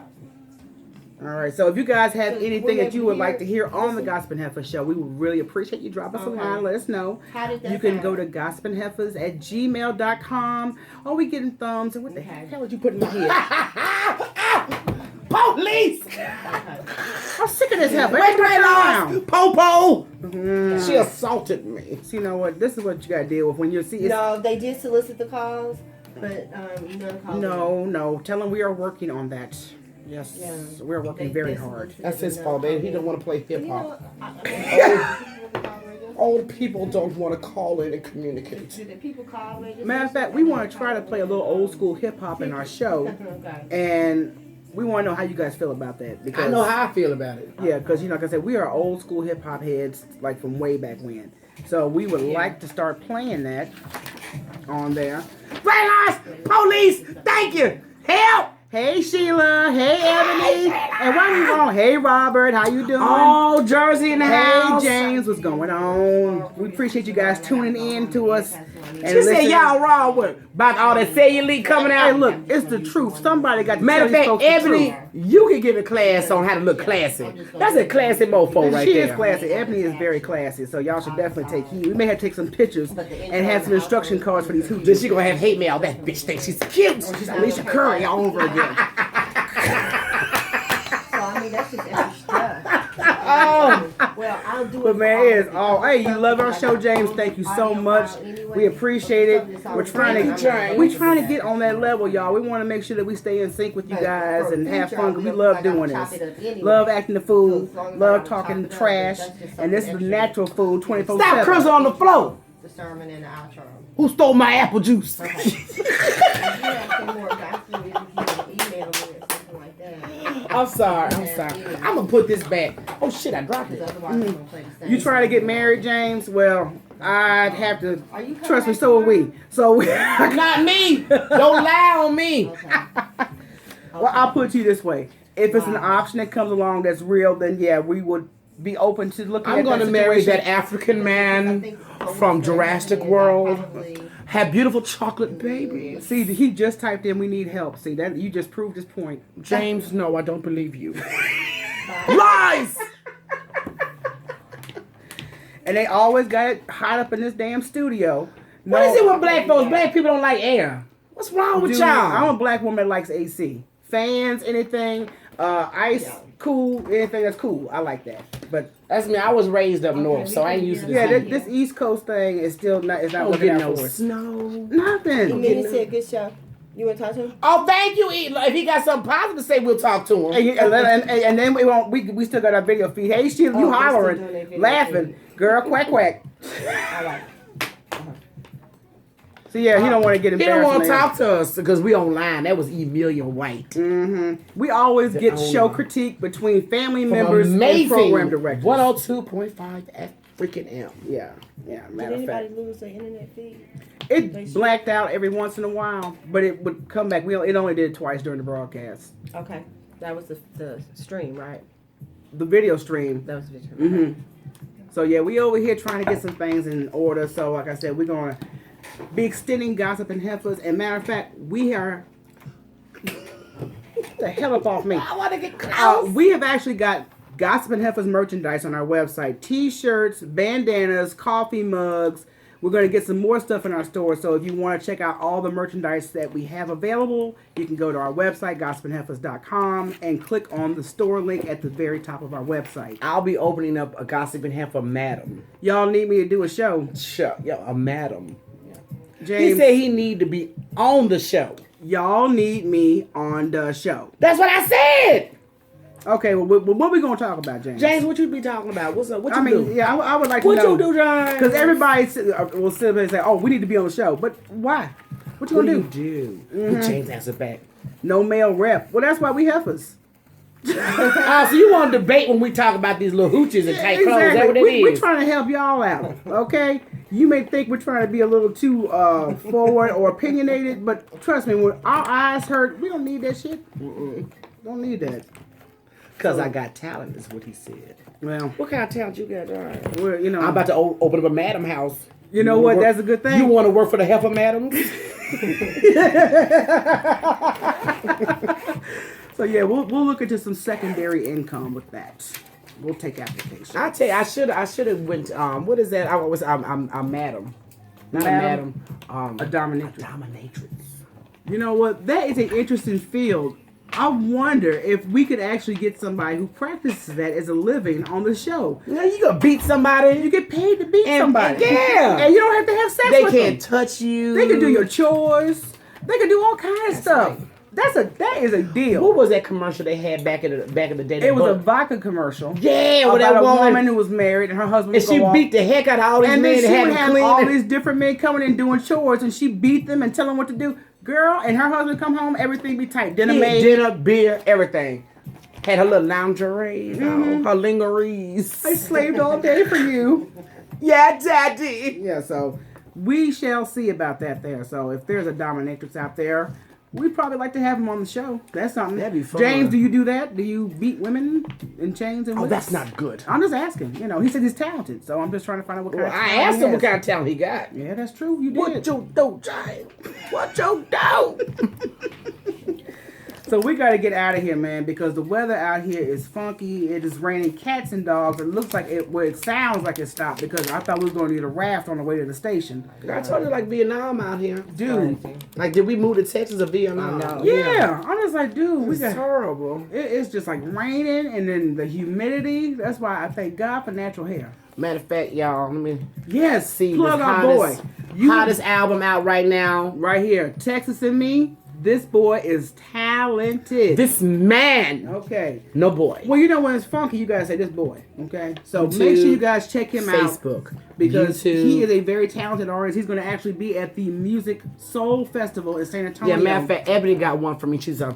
All right. So if you guys have So anything we're that you would able to like to hear on the listen? Gossiping Heifers show, we would really appreciate you. Drop us a Okay. line. Let us know. How did that You can sound? go to gossipingheifers@gmail.com. Oh, we getting thumbs. And what the Okay. hell did you put in my head? Police! I'm sick of this heifer. Wait, Every wait, time. lost! Popo! Mhm. She assaulted me. So you know what? This is what you got to deal with when you see. It's, No, they did solicit the calls, but none calls. no. Tell them we are working on that. Yes, Yeah. we're working very hard. That's his fault, baby. He don't want to play hip You hop. know, Old people don't want to call in and communicate. do the people call me? Matter of fact, we want to try to play a little old school hip hop in our show, Okay. and we want to know how you guys feel about that. Because I know how I feel about it. Yeah, because like I said, we are old school hip hop heads, like from way back when. So we would like to start playing that on there. Red lights! Police! Thank you! Help! Hey Sheila, hey Ebony, and why you on? Hey Robert, how you doing? Oh, Jersey in the Hey house. James, what's going on? We appreciate you guys tuning in to us. And She said listening. y'all wrong with about all that cellulite coming out. Hey, look, it's the truth. Somebody got to Matter of tell fact, these folks the Ebony, truth. you can give a class on how to look classy. That's a classy mofo right She there. is classy. Ebony is very classy, so y'all should definitely take heed. We may have to take some pictures and have some instruction cards for these Then hoochies. she gonna have hate mail. That bitch thinks she's cute. She's Alicia Curry all over again. So I mean, that's just extra stuff. Oh, Well, I'll do it. but for man, all it is the all. other Hey, you stuff love our because show, I James. got Thank you the so audio much. file anyway. We appreciate it. Something We're that's trying already to James. we're trying to get on that level, y'all. We want to make sure that we stay in sync with you But guys for and have future, fun. I'll 'Cause be we able to, love like, I'll doing chop this. it up anyway. Love acting the So food. as long as I Love don't chop talking it up, trash. that's just And this is the something natural food, 24/7. Stop cursing on the floor. The sermon and the outro. Who stole my apple juice? Okay. If you have some more gospel music, you can email me or something like that. I'm sorry. I'm gonna put this back. Oh shit, I dropped Because it. otherwise, I'm gonna play the same. You trying to get married, James? Well, I'd have to. Are you Trust me, coming so are back we. So, Not me. Don't lie on me. Okay. well, I'll put it to you this way: if it's an Wow. option that comes along that's real, then yeah, we would be open to looking I'm at gonna that marry situation. that African I man think from Jurassic World. probably- Have beautiful chocolate babies. See, he just typed in, "We need help." See that you just proved his point. James, no, I don't believe you. Lies! And they always got it hot up in this damn studio. What is it with black folks? Black people don't like air. What's wrong with Dude, y'all? I'm a black woman that likes AC. Fans, anything, ice, Yeah. cool, anything that's cool. I like that. But That's me. I was raised up Okay, north, we so I ain't can used to get this. yeah, it. this East Coast thing is still not. It's not don't looking get out no for us. snow. Nothing. Minnie said, "Good show." You want to talk to him? Oh, thank you. If he got something positive to say, we'll talk to him. And then we won't. We still got our video feed. Hey, Sheila, Oh, you we're still hollering, doing that video laughing, feed. girl, quack quack. I like. So yeah, he don't want to get He embarrassed. don't want to talk to us because we online. That was Emilia White. We always get Oh, show no. critique between family members and program directors. 102.5 African M. Yeah. Did Matter of anybody fact, lose their internet feed? it blacked out every once in a while, but it would come back. It only did it twice during the broadcast. Okay, that was the stream, right? The video stream. That was the video. hmm So yeah, we over here trying to get some things in order. So like I said, we're gonna be extending Gossiping Heifers. And matter of fact, we are. Get the hell up off me. I want to get close. We have actually got Gossiping Heifers merchandise on our website. T-shirts, bandanas, coffee mugs. We're going to get some more stuff in our store. So if you want to check out all the merchandise that we have available, you can go to our website, gossipingheifers.com, and click on the store link at the very top of our website. I'll be opening up a Gossiping Heifer madam. Y'all need me to do a show. Sure. Yeah, a madam. He James, said he need to be on the show. y'all need me on the show. That's what I said. Okay, well, what we gonna talk about, James? James, what you be talking about? What's up? What you do? Yeah, I would like to What know. you do, James? Because everybody will sit there and say, "Oh, we need to be on the show," but why? What you What gonna do do? you do? James answer back. No male rep. Well, that's why we heifers. So you want to debate when we talk about these little hooches and tight clothes? Is that what it is? We're trying to help y'all out, okay? You may think we're trying to be a little too forward or opinionated, but trust me, when our eyes hurt, we don't need that shit. Don't need that. Because I got talent, is what he said. Well, What kind of talent you got, John? you know, I'm about to open up a madam house. you know what? That's a good thing. You want to work for the heifer madams? So yeah, we'll look into some secondary income with that. We'll take applications. I tell you, I should have went. What is that? I'm madam, not Madam? a madam. A dominatrix. Dominatrix. You know what? That is an interesting field. I wonder if we could actually get somebody who practices that as a living on the show. You know, you gonna beat somebody. You get paid to beat somebody. yeah. And you don't have to have sex They with can't them. touch you. They can do your chores. They can do all kinds of stuff. right. That is a deal. What was that commercial they had back in the day? It was a vodka commercial. yeah, with About that a woman, woman who was married and her husband and was she go off. beat the heck out of all these And men then she and would had have them all clean. these different men coming and doing chores, and she beat them and tell them what to do. Girl, and her husband come home, everything be tight. Dinner made. Dinner, beer, everything. Had her little lingerie, her lingeries. I slaved all day for you. Yeah, daddy. Yeah, so we shall see about that there. So if there's a dominatrix out there, we'd probably like to have him on the show. That's something. That'd be fun. James, do you do that? Do you beat women in chains and Oh, whips? that's not good. I'm just asking. You know, he said he's talented, so I'm just trying to find out what kind Well, of I talent asked he him what has. kind of talent he got. Yeah, that's true. You did. What you do, James? What you do? So we got to get out of here, man, because the weather out here is funky. It is raining cats and dogs. It looks like it. Well, it sounds like it stopped because I thought we was going to need a raft on the way to the station. I told you like Vietnam out here, Dude. Like, did we move to Texas or Vietnam? I know. Yeah, I'm just like, dude, we It's got. terrible. It's just like raining and then the humidity. That's why I thank God for natural hair. Matter of fact, y'all, let me Yes, see plug this our boy. hottest album out right now. Right here, Texas and Me. This boy is talented. This man, Okay. no boy. Well, you know when it's funky, you gotta say this boy. Okay. So YouTube, make sure you guys check him out. Facebook, Because YouTube. he is a very talented artist. He's going to actually be at the Music Soul Festival in San Antonio. Yeah, matter of fact, Ebony got one for me. She's a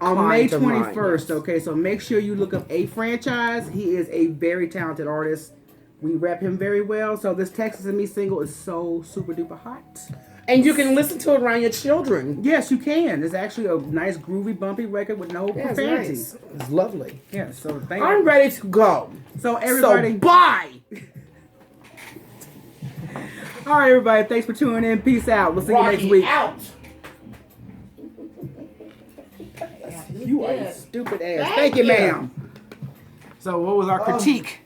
on May client of mine, 21st. yes. Okay, so make sure you look up A Franchise. He is a very talented artist. We rep him very well. So this Texas and Me single is so super duper hot. And you can listen to it around your children. Yes, you can. It's actually a nice groovy bumpy record with no Yeah, it's profanity. nice. It's lovely. Yeah, so thank I'm ready to go. So everybody, So bye. all right, everybody. Thanks for tuning in. Peace out. We'll see you next week. Out. You are a stupid ass. Thank you, you. ma'am. So what was our critique?